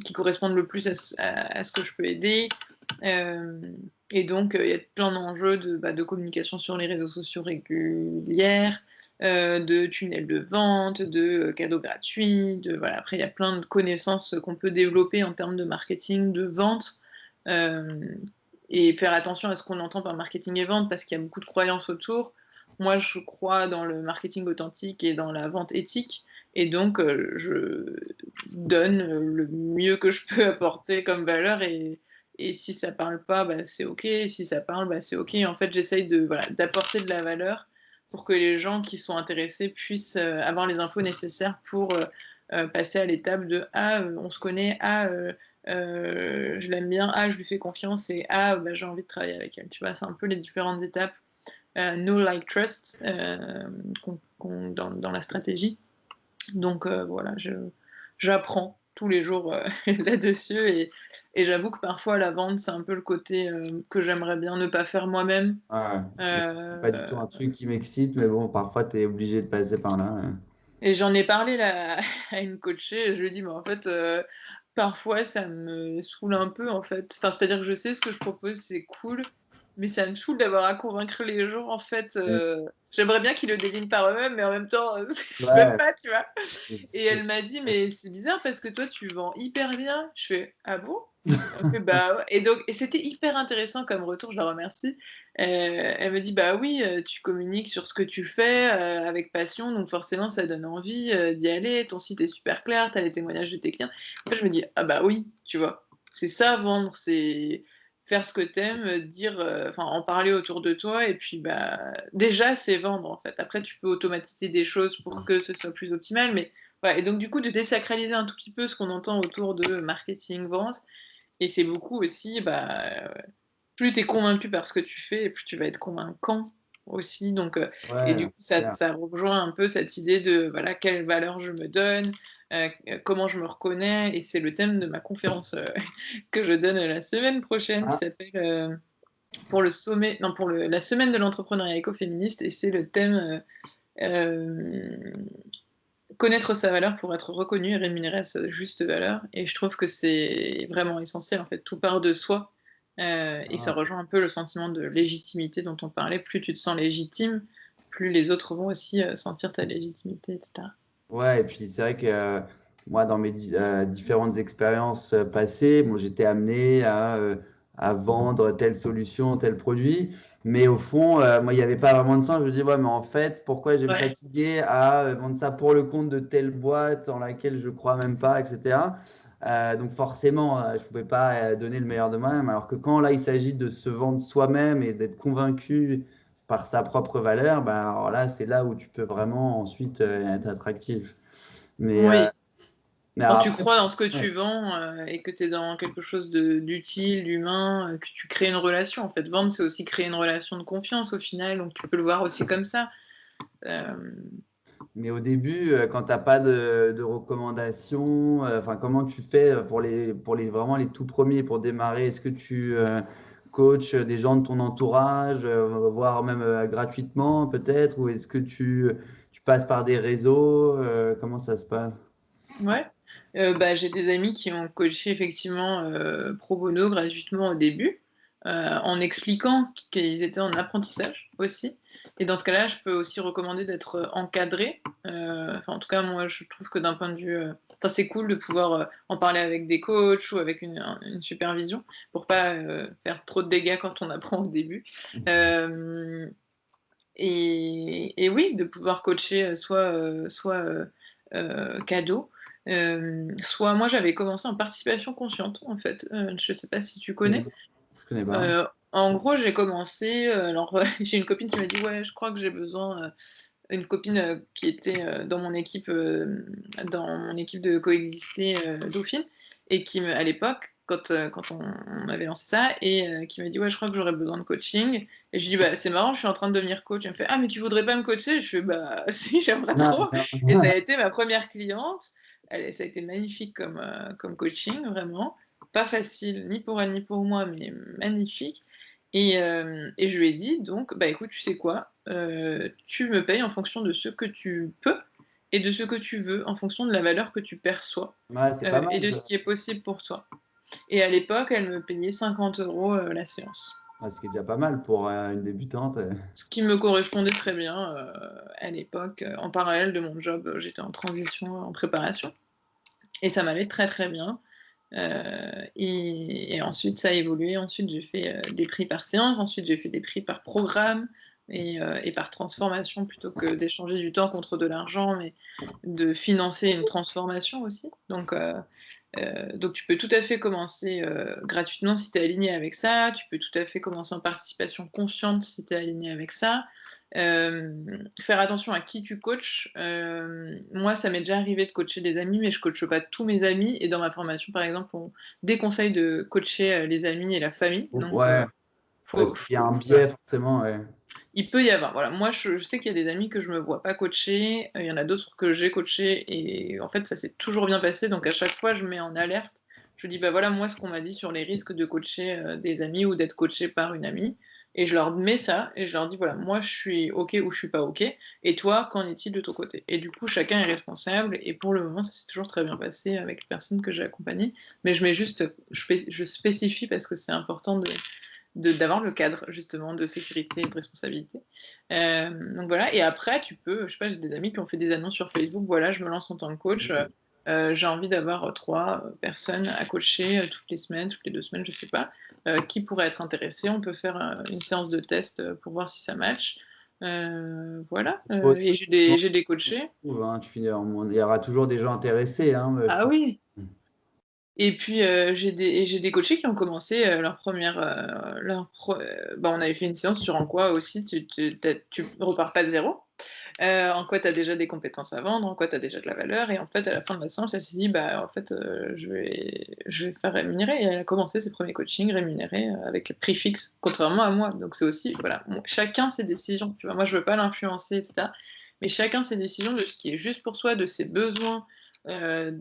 [SPEAKER 1] qui correspondent le plus à ce que je peux aider. Euh, et donc, il y a plein d'enjeux bah, de communication sur les réseaux sociaux régulières, de tunnels de vente, de cadeaux gratuits. Voilà. Après, il y a plein de connaissances qu'on peut développer en termes de marketing, de vente. Euh, et faire attention à ce qu'on entend par marketing et vente parce qu'il y a beaucoup de croyances autour. Moi, je crois dans le marketing authentique et dans la vente éthique, et donc je donne le mieux que je peux apporter comme valeur, et si ça parle pas, bah, c'est ok, et si ça parle, bah, c'est ok. En fait, j'essaye voilà, d'apporter de la valeur pour que les gens qui sont intéressés puissent avoir les infos nécessaires pour passer à l'étape de ah, on se connaît, ah, je l'aime bien, ah, je lui fais confiance, et ah, bah, j'ai envie de travailler avec elle. Tu vois, c'est un peu les différentes étapes know, like, trust dans la stratégie. Donc voilà, j'apprends tous les jours là-dessus, et j'avoue que parfois la vente, c'est un peu le côté que j'aimerais bien ne pas faire moi-même.
[SPEAKER 2] Ouais. C'est pas du tout
[SPEAKER 1] Euh,
[SPEAKER 2] un truc qui m'excite, mais bon, parfois, tu es obligé de passer par là.
[SPEAKER 1] et j'en ai parlé là, à une coachée, je lui ai dit, mais en fait, parfois ça me saoule un peu en fait. Enfin, c'est-à-dire que je sais ce que je propose, c'est cool, mais ça me saoule d'avoir à convaincre les gens en fait. J'aimerais bien qu'ils le devinent par eux-mêmes, mais en même temps, je peux
[SPEAKER 2] Ouais,
[SPEAKER 1] pas, tu vois. Et
[SPEAKER 2] c'est-
[SPEAKER 1] elle m'a dit, mais c'est bizarre parce que toi, tu vends hyper bien. Je fais, ah bon? Elle fait, bah ouais. Et c'était hyper intéressant comme retour, je la remercie. Elle me dit, bah oui, tu communiques sur ce que tu fais avec passion, donc forcément, ça donne envie d'y aller. Ton site est super clair, t'as les témoignages de tes clients. Après, je me dis, ah bah oui, tu vois. c'est ça vendre, c'est faire ce que t'aimes, dire, enfin en parler autour de toi et puis bah déjà c'est vendre en fait. Après tu peux automatiser des choses pour que ce soit plus optimal, mais voilà. Et donc du coup de désacraliser un tout petit peu ce qu'on entend autour de marketing, vente, et c'est beaucoup aussi, bah, plus tu es convaincu par ce que tu fais, et plus tu vas être convaincant aussi. Donc, et
[SPEAKER 2] Ouais,
[SPEAKER 1] du coup,
[SPEAKER 2] c'est
[SPEAKER 1] ça,
[SPEAKER 2] clair.
[SPEAKER 1] ça rejoint un peu cette idée de voilà, quelle valeur je me donne, comment je me reconnais. Et c'est le thème de ma conférence que je donne la semaine prochaine, qui
[SPEAKER 2] Ah,
[SPEAKER 1] s'appelle pour le sommet, non, pour la semaine de l'entrepreneuriat écoféministe. Et c'est le thème euh, connaître sa valeur pour être reconnu et rémunéré à sa juste valeur. Et je trouve que c'est vraiment essentiel, en fait. Tout part de soi. Et ça
[SPEAKER 2] ah.
[SPEAKER 1] rejoint un peu le sentiment de légitimité dont on parlait. Plus tu te sens légitime, plus les autres vont aussi sentir ta légitimité, etc.
[SPEAKER 2] Ouais, et puis c'est vrai que moi, dans mes différentes expériences passées, bon, j'étais amené à vendre telle solution, tel produit, mais au fond, moi, il n'y avait pas vraiment de sens. Je me dis, ouais, mais en fait, pourquoi je vais me
[SPEAKER 1] Ouais,
[SPEAKER 2] fatiguer à vendre ça pour le compte de telle boîte en laquelle je crois même pas, etc. Donc forcément, je ne pouvais pas donner le meilleur de moi-même, alors que quand là, il s'agit de se vendre soi-même et d'être convaincu par sa propre valeur, ben, alors là, c'est là où tu peux vraiment ensuite être attractif. Mais,
[SPEAKER 1] oui.
[SPEAKER 2] mais
[SPEAKER 1] Quand
[SPEAKER 2] alors
[SPEAKER 1] tu
[SPEAKER 2] après,
[SPEAKER 1] crois dans ce que tu
[SPEAKER 2] ouais,
[SPEAKER 1] vends et que tu es dans quelque chose d'utile, d'humain, que tu crées une relation. En fait, vendre, c'est aussi créer une relation de confiance au final. Donc tu peux le voir aussi comme ça. Euh,
[SPEAKER 2] mais au début, quand tu n'as pas de recommandations, enfin, comment tu fais pour les vraiment les tout premiers pour démarrer? Est-ce que tu coaches des gens de ton entourage, voire même gratuitement peut-être, ou est-ce que tu passes par des réseaux? Comment ça se passe?
[SPEAKER 1] Ouais. Bah, j'ai des amis qui ont coaché effectivement pro bono gratuitement au début, en expliquant qu'ils étaient en apprentissage aussi. Et dans ce cas-là, je peux aussi recommander d'être encadré. Enfin, en tout cas, moi, je trouve que d'un point de vue, enfin, c'est cool de pouvoir en parler avec des coachs ou avec une supervision pour pas faire trop de dégâts quand on apprend au début. Euh, et oui, de pouvoir coacher soit cadeau, soit moi j'avais commencé en participation consciente en fait. Je sais pas si tu
[SPEAKER 2] Je connais
[SPEAKER 1] connais.
[SPEAKER 2] pas. Je connais pas.
[SPEAKER 1] En gros, j'ai commencé. Alors, j'ai une copine qui m'a dit ouais, je crois que j'ai besoin. Une copine qui était dans mon équipe de coexister Dauphine, et à l'époque, quand on avait lancé ça, et qui m'a dit ouais, je crois que j'aurais besoin de coaching. Et je lui dis bah c'est marrant, je suis en train de devenir coach. Elle me fait ah mais tu voudrais pas me coacher? Je fais bah si, j'aimerais trop. Et ça a été ma première cliente. Ça a été magnifique comme coaching, vraiment. Pas facile, ni pour elle ni pour moi, mais magnifique. Et je lui ai dit donc, bah écoute, tu sais quoi, tu me payes en fonction de ce que tu peux et de ce que tu veux, en fonction de la valeur que tu perçois
[SPEAKER 2] Ouais, c'est pas
[SPEAKER 1] et
[SPEAKER 2] mal
[SPEAKER 1] de ce
[SPEAKER 2] ça.
[SPEAKER 1] qui est possible pour toi. Et à l'époque, elle me payait 50 euros la séance.
[SPEAKER 2] Ouais, ce qui est déjà pas mal pour une débutante.
[SPEAKER 1] Ce qui me correspondait très bien à l'époque. En parallèle de mon job, j'étais en transition, en préparation. Et ça m'allait très très bien. Et ensuite, ça a évolué. Ensuite, j'ai fait des prix par séance. Ensuite, j'ai fait des prix par programme et par transformation plutôt que d'échanger du temps contre de l'argent, mais de financer une transformation aussi. Donc tu peux tout à fait commencer gratuitement si tu es aligné avec ça, tu peux tout à fait commencer en participation consciente si tu es aligné avec ça. Faire attention à qui tu coaches. Moi, ça m'est déjà arrivé de coacher des amis, mais je coache pas tous mes amis. Et dans ma formation, par exemple, on déconseille de coacher les amis et la famille. Donc,
[SPEAKER 2] Ouais,
[SPEAKER 1] faut,
[SPEAKER 2] parce qu'il y a
[SPEAKER 1] faut-
[SPEAKER 2] un biais forcément, ouais.
[SPEAKER 1] il peut y avoir. Voilà, moi, je sais qu'il y a des amis que je me vois pas coacher. Il y en a d'autres que j'ai coachés et en fait, ça s'est toujours bien passé. Donc, à chaque fois, je mets en alerte. Je dis, bah voilà, moi, ce qu'on m'a dit sur les risques de coacher des amis ou d'être coaché par une amie. Et je leur mets ça et je leur dis, voilà, moi, je suis OK ou je suis pas OK. Et toi, qu'en est-il de ton côté? Et du coup, chacun est responsable. Et pour le moment, ça s'est toujours très bien passé avec les personnes que j'ai accompagnées. Mais je mets juste, je spécifie parce que c'est important d'avoir le cadre justement de sécurité et de responsabilité. Donc voilà, et après tu peux, je sais pas, j'ai des amis qui ont fait des annonces sur Facebook, voilà, je me lance en tant que coach, j'ai envie d'avoir trois personnes à coacher toutes les semaines, toutes les 2 semaines, je sais pas, qui pourraient être intéressés, on peut faire une séance de test pour voir si ça match. Voilà,
[SPEAKER 2] Bon,
[SPEAKER 1] et j'ai des coachés.
[SPEAKER 2] hein, il y aura toujours des gens intéressés, hein, je
[SPEAKER 1] Ah
[SPEAKER 2] pense.
[SPEAKER 1] oui, Et puis j'ai des coachés qui ont commencé on avait fait une séance sur en quoi aussi tu repars pas de zéro. En quoi tu as déjà des compétences à vendre, en quoi tu as déjà de la valeur. Et en fait, à la fin de la séance, elle s'est dit, bah, en fait, je vais faire rémunérer. Et elle a commencé ses premiers coachings rémunérés avec prix fixe, contrairement à moi. Donc c'est aussi, voilà, chacun ses décisions. Tu vois, moi, je veux pas l'influencer, etc. Mais chacun ses décisions de ce qui est juste pour soi, de ses besoins. Voilà,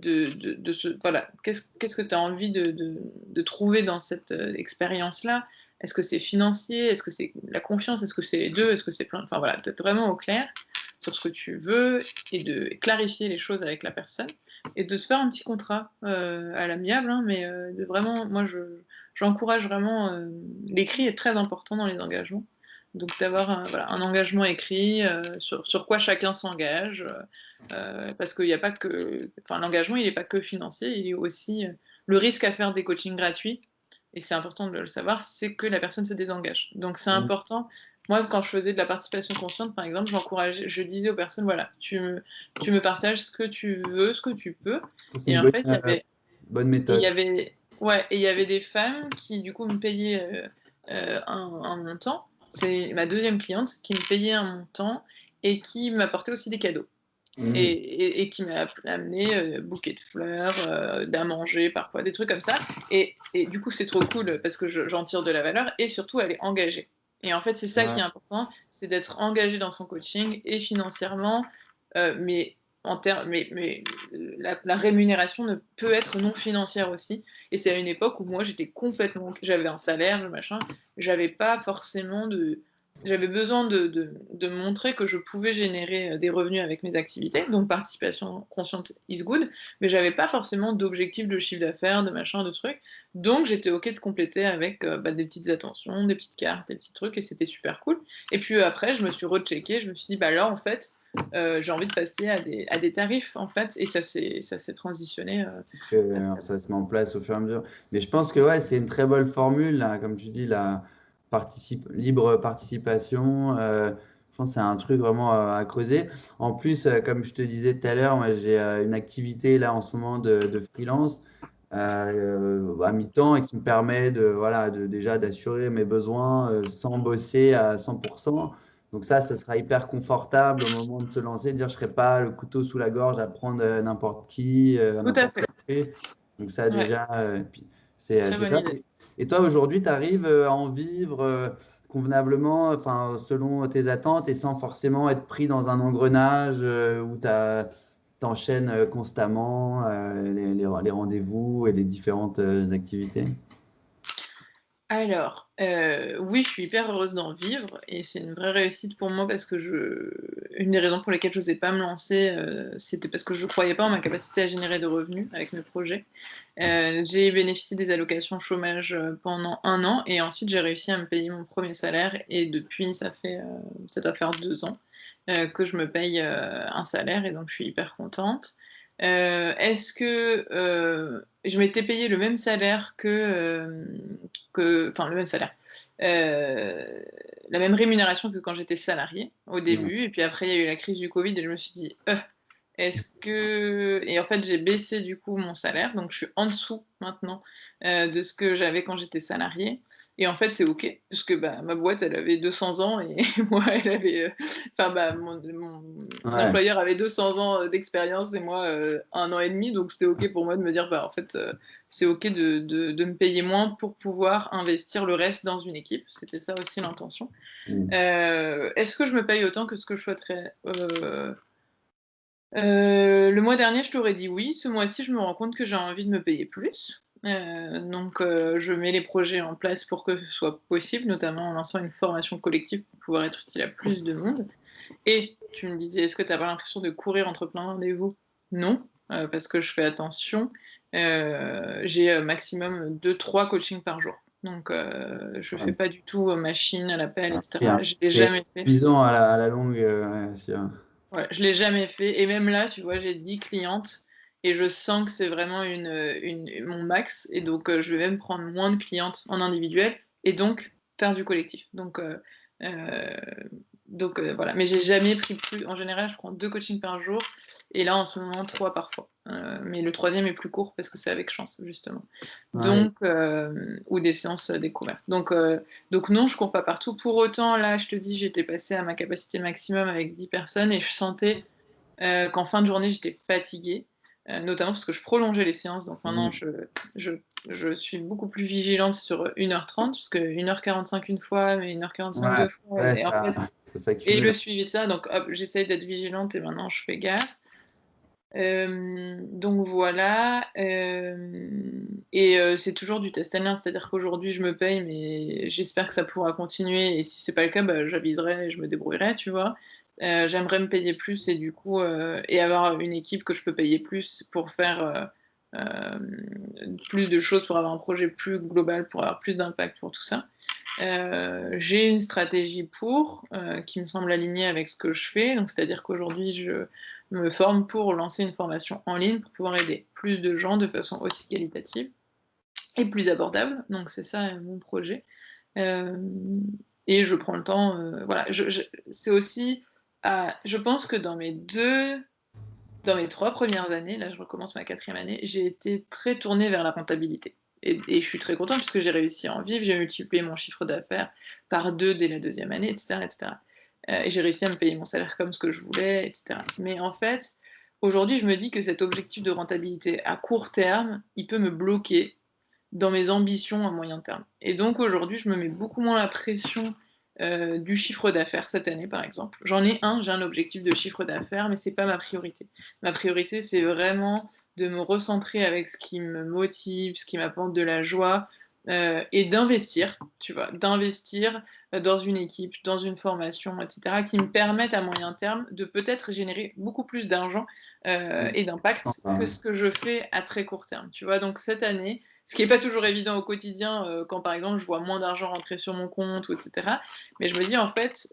[SPEAKER 1] qu'est-ce que tu as envie de trouver dans cette expérience-là? Est-ce que c'est financier? Est-ce que c'est la confiance? Est-ce que c'est les deux? Est-ce que c'est plein? Enfin voilà, d'être vraiment au clair sur ce que tu veux et de clarifier les choses avec la personne et de se faire un petit contrat à l'amiable, hein, mais de vraiment, j'encourage vraiment, l'écrit est très important dans les engagements, donc d'avoir voilà, un engagement écrit sur quoi chacun s'engage, parce qu'il n'y a pas que, enfin l'engagement il n'est pas que financier, il est aussi le risque à faire des coachings gratuits, et c'est important de le savoir, c'est que la personne se désengage. Donc c'est important. Moi, quand je faisais de la participation consciente, par exemple, je disais aux personnes, voilà, tu me partages ce que tu veux, ce que tu peux.
[SPEAKER 2] C'est
[SPEAKER 1] Et
[SPEAKER 2] une
[SPEAKER 1] en fait,
[SPEAKER 2] bonne
[SPEAKER 1] il y
[SPEAKER 2] méthode.
[SPEAKER 1] avait, ouais, et il y avait des femmes qui, du coup, me payaient un montant. C'est ma deuxième cliente qui me payait un montant et qui m'apportait aussi des cadeaux.
[SPEAKER 2] Mmh.
[SPEAKER 1] Et qui m'a amené bouquet de fleurs, d'à manger, parfois des trucs comme ça. Et du coup, c'est trop cool parce que j'en tire de la valeur et surtout, elle est engagée. Et en fait, c'est ça qui
[SPEAKER 2] Ouais.
[SPEAKER 1] est important, c'est d'être engagé dans son coaching et financièrement, mais la rémunération ne peut être non financière aussi. Et c'est à une époque où moi, j'avais un salaire, machin, j'avais pas forcément de, j'avais besoin de montrer que je pouvais générer des revenus avec mes activités, donc participation consciente is good, mais j'avais pas forcément d'objectif de chiffre d'affaires, de machin, de trucs, donc j'étais ok de compléter avec des petites attentions, des petites cartes, des petits trucs, et c'était super cool. Et puis après, je me suis recheckée, je me suis dit, bah là, en fait, j'ai envie de passer à des tarifs, en fait, et ça s'est transitionné.
[SPEAKER 2] Ça se met en place au fur et à mesure. Mais je pense que ouais, c'est une très bonne formule, là, comme tu dis, la libre participation. Je pense que c'est un truc vraiment à creuser. En plus, comme je te disais tout à l'heure, moi, j'ai une activité là en ce moment de freelance à mi-temps et qui me permet voilà, déjà d'assurer mes besoins sans bosser à 100%. Donc ça sera hyper confortable au moment de se lancer, de dire je ne serai pas le couteau sous la gorge à prendre n'importe qui,
[SPEAKER 1] Tout à
[SPEAKER 2] n'importe
[SPEAKER 1] fait.
[SPEAKER 2] quel prix. Donc ça
[SPEAKER 1] Ouais,
[SPEAKER 2] déjà, puis
[SPEAKER 1] très
[SPEAKER 2] c'est
[SPEAKER 1] bonne
[SPEAKER 2] top.
[SPEAKER 1] idée.
[SPEAKER 2] Et toi aujourd'hui, tu arrives à en vivre convenablement, enfin, selon tes attentes et sans forcément être pris dans un engrenage où tu t'enchaînes constamment les rendez-vous et les différentes activités.
[SPEAKER 1] Alors, oui, je suis hyper heureuse d'en vivre et c'est une vraie réussite pour moi parce que une des raisons pour lesquelles je n'osais pas me lancer, c'était parce que je croyais pas en ma capacité à générer de revenus avec mes projets. J'ai bénéficié des allocations chômage pendant 1 an et ensuite j'ai réussi à me payer mon premier salaire et depuis ça doit faire 2 ans que je me paye un salaire et donc je suis hyper contente. Est-ce que je m'étais payé le même salaire enfin le même salaire, euh, la même rémunération que quand j'étais salariée au
[SPEAKER 2] Ouais.
[SPEAKER 1] début et puis après il y a eu la crise du Covid et je me suis dit et en fait, j'ai baissé du coup mon salaire, donc je suis en dessous maintenant de ce que j'avais quand j'étais salariée. Et en fait, c'est OK, parce que bah, ma boîte, elle avait 200 ans et moi, elle avait. Enfin, mon
[SPEAKER 2] Ouais.
[SPEAKER 1] employeur avait 200 ans d'expérience et moi, 1 an et demi. Donc, c'était OK pour moi de me dire, bah, en fait, c'est OK de me payer moins pour pouvoir investir le reste dans une équipe. C'était ça aussi l'intention.
[SPEAKER 2] Mm.
[SPEAKER 1] Est-ce que je me paye autant que ce que je souhaiterais le mois dernier, je t'aurais dit oui. Ce mois-ci, je me rends compte que j'ai envie de me payer plus. Donc, je mets les projets en place pour que ce soit possible, notamment en lançant une formation collective pour pouvoir être utile à plus de monde. Et tu me disais, est-ce que tu n'as pas l'impression de courir entre plein de rendez-vous? Non, parce que je fais attention. J'ai maximum 2-3 coachings par jour. Donc, je fais
[SPEAKER 2] Ouais.
[SPEAKER 1] pas du tout machine à l'appel,
[SPEAKER 2] Et
[SPEAKER 1] etc. Je l'ai
[SPEAKER 2] c'est
[SPEAKER 1] jamais fait.
[SPEAKER 2] épuisant à la longue. Ouais,
[SPEAKER 1] Ouais, je l'ai jamais fait. Et même là, tu vois, j'ai 10 clientes et je sens que c'est vraiment mon max. Et donc, je vais même prendre moins de clientes en individuel et donc faire du collectif. Euh, voilà. Mais j'ai jamais pris plus. En général, je prends 2 coachings par jour et là, en ce moment, 3 parfois. mais le troisième est plus court parce que c'est avec chance, justement.
[SPEAKER 2] Ouais.
[SPEAKER 1] Donc, ou des séances découvertes. Donc non, je cours pas partout. Pour autant, là, je te dis, j'étais passée à ma capacité maximum avec 10 personnes et je sentais qu'en fin de journée, j'étais fatiguée, notamment parce que je prolongeais les séances. Donc maintenant, je suis beaucoup plus vigilante sur 1h30, parce que 1h45 une fois, mais 1h45 deux fois.
[SPEAKER 2] Ouais,
[SPEAKER 1] Et, en fait,
[SPEAKER 2] ça
[SPEAKER 1] et
[SPEAKER 2] s'accumule.
[SPEAKER 1] le suivi de ça, donc hop, j'essaye d'être vigilante et maintenant je fais gaffe. Donc voilà, et c'est toujours du test and learn, c'est-à-dire qu'aujourd'hui je me paye, mais j'espère que ça pourra continuer, et si c'est pas le cas, bah, j'aviserai et je me débrouillerai, tu vois. J'aimerais me payer plus et du coup, et avoir une équipe que je peux payer plus pour faire plus de choses, pour avoir un projet plus global, pour avoir plus d'impact pour tout ça. J'ai une stratégie qui me semble alignée avec ce que je fais, donc c'est-à-dire qu'aujourd'hui je me forme pour lancer une formation en ligne pour pouvoir aider plus de gens de façon aussi qualitative et plus abordable, donc c'est ça mon projet. Et je prends le temps, voilà, c'est aussi, je pense que dans mes 3 premières années, là je recommence ma 4e année, j'ai été très tournée vers la rentabilité. Et je suis très contente puisque j'ai réussi à en vivre, j'ai multiplié mon chiffre d'affaires par 2 dès la 2e année, etc. etc. Et j'ai réussi à me payer mon salaire comme ce que je voulais, etc. Mais en fait, aujourd'hui, je me dis que cet objectif de rentabilité à court terme, il peut me bloquer dans mes ambitions à moyen terme. Et donc aujourd'hui, je me mets beaucoup moins la pression du chiffre d'affaires cette année, par exemple. J'ai un objectif de chiffre d'affaires, mais c'est pas ma priorité. Ma priorité, c'est vraiment de me recentrer avec ce qui me motive, ce qui m'apporte de la joie, et d'investir, tu vois, d'investir dans une équipe, dans une formation, etc., qui me permettent à moyen terme de peut-être générer beaucoup plus d'argent et d'impact que ce que je fais à très court terme, tu vois. Donc cette année, ce qui n'est pas toujours évident au quotidien, quand par exemple je vois moins d'argent rentrer sur mon compte, etc. Mais je me dis en fait,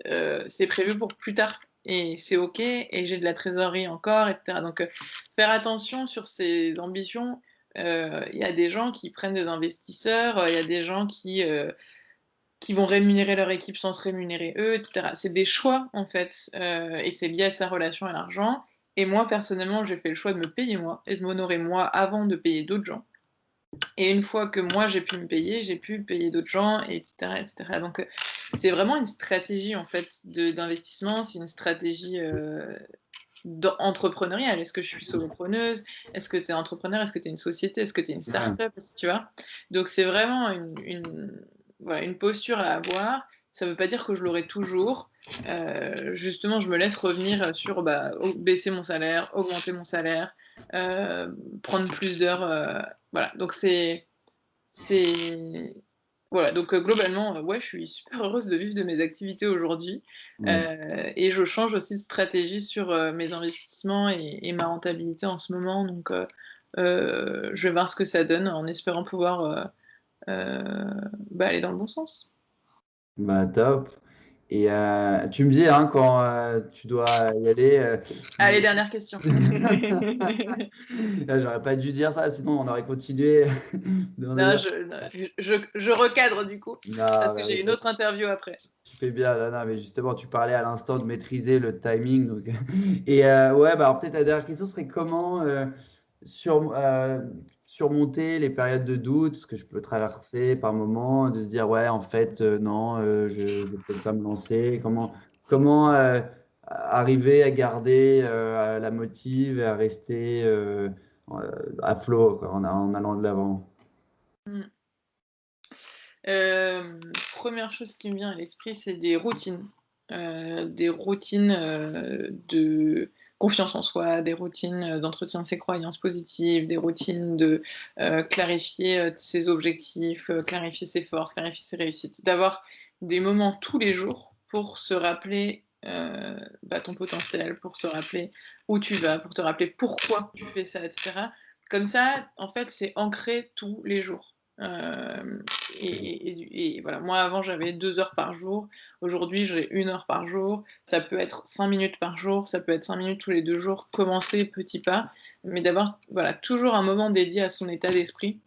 [SPEAKER 1] c'est prévu pour plus tard. Et c'est ok, et j'ai de la trésorerie encore, etc. Donc faire attention sur ces ambitions. Il y a des gens qui prennent des investisseurs, il y a des gens qui vont rémunérer leur équipe sans se rémunérer eux, etc. C'est des choix en fait, et c'est lié à sa relation à l'argent. Et moi personnellement, j'ai fait le choix de me payer moi et de m'honorer moi avant de payer d'autres gens. Et une fois que moi j'ai pu me payer, j'ai pu payer d'autres gens, etc., etc. Donc c'est vraiment une stratégie en fait d'investissement, c'est une stratégie entrepreneuriale. Est-ce que je suis solopreneuse? Est-ce que tu es entrepreneur? Est-ce que tu es une société? Est-ce que tu es une start-up? Tu vois? Donc c'est vraiment voilà, une posture à avoir. Ça ne veut pas dire que je l'aurai toujours. Justement, je me laisse revenir sur baisser mon salaire, augmenter mon salaire, prendre plus d'heures. Voilà, donc voilà, donc globalement, ouais, je suis super heureuse de vivre de mes activités aujourd'hui. Et je change aussi de stratégie sur mes investissements et ma rentabilité en ce moment. Donc je vais voir ce que ça donne en espérant pouvoir aller dans le bon sens.
[SPEAKER 2] Bah, top. Et tu me dis hein, quand tu dois y aller.
[SPEAKER 1] Allez, dernière question.
[SPEAKER 2] Là, j'aurais pas dû dire ça, sinon on aurait continué.
[SPEAKER 1] Non, je recadre du coup,
[SPEAKER 2] Non,
[SPEAKER 1] parce que
[SPEAKER 2] bah,
[SPEAKER 1] j'ai une autre interview après.
[SPEAKER 2] tu fais bien, non, non, mais justement, tu parlais à l'instant de maîtriser le timing. Donc... Et ouais, bah, alors peut-être la dernière question serait comment surmonter les périodes de doute, ce que je peux traverser par moment, de se dire, ouais, en fait, non, je ne vais peut-être pas me lancer. Comment arriver à garder la motive et à rester à flot quoi, en allant de l'avant.
[SPEAKER 1] Mm. Première chose qui me vient à l'esprit, c'est des routines. Des routines de confiance en soi, des routines d'entretien de ses croyances positives, des routines de clarifier ses objectifs, clarifier ses forces, clarifier ses réussites. D'avoir des moments tous les jours pour se rappeler ton potentiel, pour se rappeler où tu vas, pour te rappeler pourquoi tu fais ça, etc. Comme ça, en fait, c'est ancré tous les jours. Et voilà, moi avant j'avais 2 heures par jour, aujourd'hui j'ai 1 heure par jour, ça peut être 5 minutes par jour, ça peut être 5 minutes tous les 2 jours, commencer petit pas, mais d'avoir voilà, toujours un moment dédié à son état d'esprit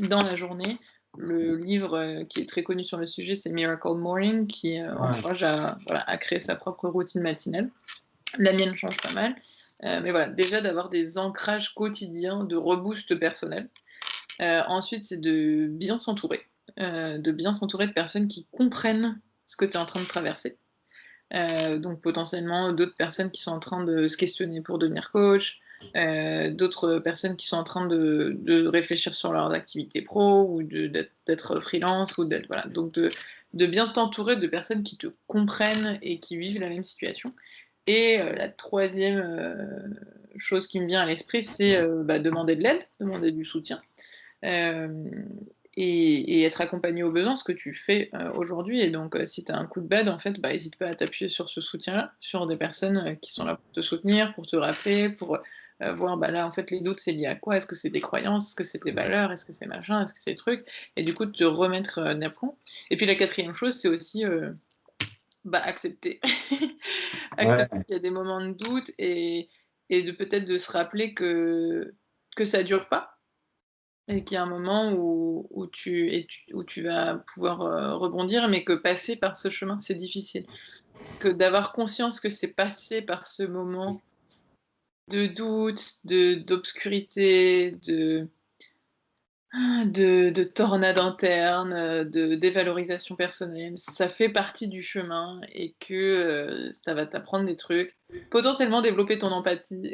[SPEAKER 1] dans la journée. Le livre qui est très connu sur le sujet, c'est Miracle Morning, qui encourage à créer sa propre routine matinale. La mienne change pas mal. Mais voilà, déjà d'avoir des ancrages quotidiens de reboost personnel. Ensuite, c'est de bien s'entourer, de personnes qui comprennent ce que tu es en train de traverser. Donc potentiellement d'autres personnes qui sont en train de se questionner pour devenir coach, d'autres personnes qui sont en train de réfléchir sur leurs activités pro ou d'être freelance ou d'être voilà. Donc de bien t'entourer de personnes qui te comprennent et qui vivent la même situation. Et la troisième chose qui me vient à l'esprit, c'est demander de l'aide, demander du soutien. Euh, et être accompagné au besoin, ce que tu fais aujourd'hui. Et donc, si tu as un coup de bad, en fait, n'hésite pas à t'appuyer sur ce soutien-là, sur des personnes qui sont là pour te soutenir, pour te rappeler, pour voir, là, en fait, les doutes, c'est lié à quoi? Est-ce que c'est des croyances? Est-ce que c'est des valeurs? Est-ce que c'est machin? Est-ce que c'est des trucs? Et du coup, de te remettre d'aplomb. Et puis, la quatrième chose, c'est aussi accepter.
[SPEAKER 2] Ouais,
[SPEAKER 1] Accepter qu'il y a des moments de doute et de peut-être de se rappeler que ça dure pas et qu'il y a un moment où tu vas pouvoir rebondir, mais que passer par ce chemin, c'est difficile. Que d'avoir conscience que c'est passer par ce moment de doute, d'obscurité, de tornade interne, de dévalorisation personnelle, ça fait partie du chemin et que ça va t'apprendre des trucs, potentiellement développer ton empathie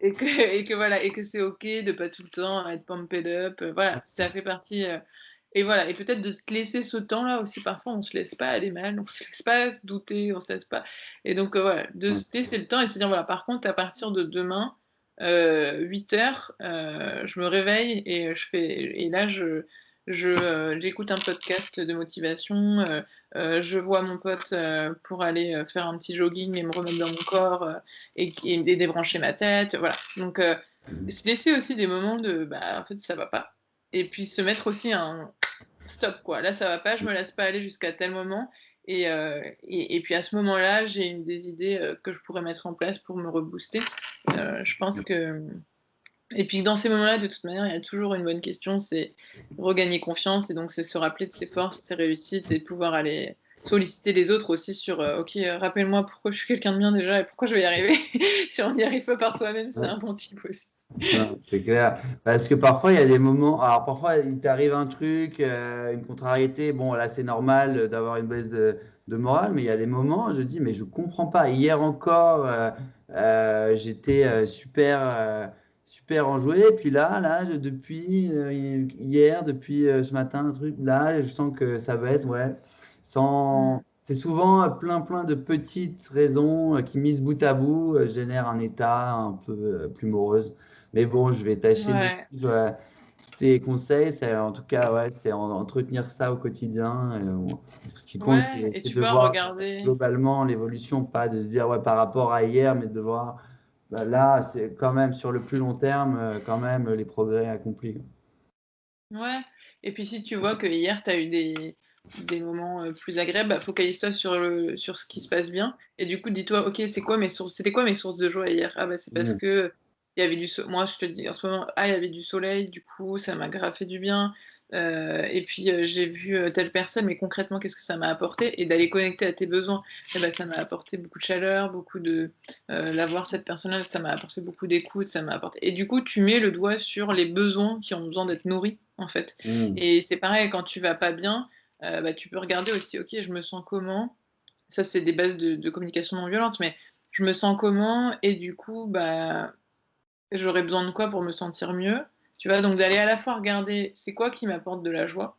[SPEAKER 1] et que voilà et que c'est ok de pas tout le temps être pumped up, voilà, ça fait partie et voilà et peut-être de te laisser ce temps-là aussi parfois on se laisse pas aller mal, on se laisse pas se douter, on se laisse pas et donc voilà, de
[SPEAKER 2] ouais,
[SPEAKER 1] se laisser le temps et de se dire voilà par contre à partir de demain 8 heures, je me réveille et là j'écoute un podcast de motivation, je vois mon pote pour aller faire un petit jogging et me remettre dans mon corps et débrancher ma tête, voilà. Donc se laisser aussi des moments de en fait ça va pas et puis se mettre aussi un stop quoi. Là ça va pas, je me laisse pas aller jusqu'à tel moment et puis à ce moment-là j'ai des idées que je pourrais mettre en place pour me rebooster. Je pense que et puis dans ces moments-là, de toute manière, il y a toujours une bonne question, c'est regagner confiance, et donc c'est se rappeler de ses forces, ses réussites, et pouvoir aller solliciter les autres aussi sur ok, rappelle-moi pourquoi je suis quelqu'un de bien déjà, et pourquoi je vais y arriver. Si on n'y arrive pas par soi-même, c'est
[SPEAKER 2] ouais.
[SPEAKER 1] un bon type aussi.
[SPEAKER 2] Non, c'est clair. Parce que parfois, il y a des moments. Alors, parfois, il t'arrive un truc, une contrariété. Bon, là, c'est normal d'avoir une baisse de morale, mais il y a des moments, je dis, mais je comprends pas. Hier encore, j'étais super enjoué. Puis là, depuis hier, depuis ce matin, un truc, là, je sens que ça baisse, ouais.
[SPEAKER 1] Mm.
[SPEAKER 2] C'est souvent plein de petites raisons qui, mises bout à bout, génèrent un état un peu plus morose. Mais bon, je vais tâcher de
[SPEAKER 1] Ouais,
[SPEAKER 2] suivre tous tes conseils. En tout cas, ouais, c'est entretenir ça au quotidien. Ce qui compte,
[SPEAKER 1] ouais,
[SPEAKER 2] c'est
[SPEAKER 1] et
[SPEAKER 2] c'est
[SPEAKER 1] tu
[SPEAKER 2] de
[SPEAKER 1] vois,
[SPEAKER 2] voir
[SPEAKER 1] regarder.
[SPEAKER 2] globalement l'évolution, pas de se dire ouais, par rapport à hier, mais de voir là, c'est quand même sur le plus long terme, quand même les progrès accomplis.
[SPEAKER 1] Ouais, et puis si tu vois que hier, tu as eu des moments plus agréables, focalise-toi sur ce qui se passe bien. Et du coup, dis-toi, ok, c'était quoi mes sources de joie hier? Ah c'est parce
[SPEAKER 2] Mm.
[SPEAKER 1] que il y avait moi je te dis en ce moment, il y avait du soleil, du coup, ça m'a grave fait du bien. Et puis j'ai vu telle personne, mais concrètement, qu'est-ce que ça m'a apporté? Et d'aller connecter à tes besoins. Et ça m'a apporté beaucoup de chaleur, beaucoup de la voir cette personne-là, ça m'a apporté beaucoup d'écoute, ça m'a apporté. Et du coup, tu mets le doigt sur les besoins qui ont besoin d'être nourris, en fait.
[SPEAKER 2] Mm.
[SPEAKER 1] Et c'est pareil, quand tu vas pas bien, tu peux regarder aussi, ok, je me sens comment? Ça, c'est des bases de communication non violente, mais je me sens comment? Et du coup, j'aurais besoin de quoi pour me sentir mieux? Tu vois, donc d'aller à la fois regarder c'est quoi qui m'apporte de la joie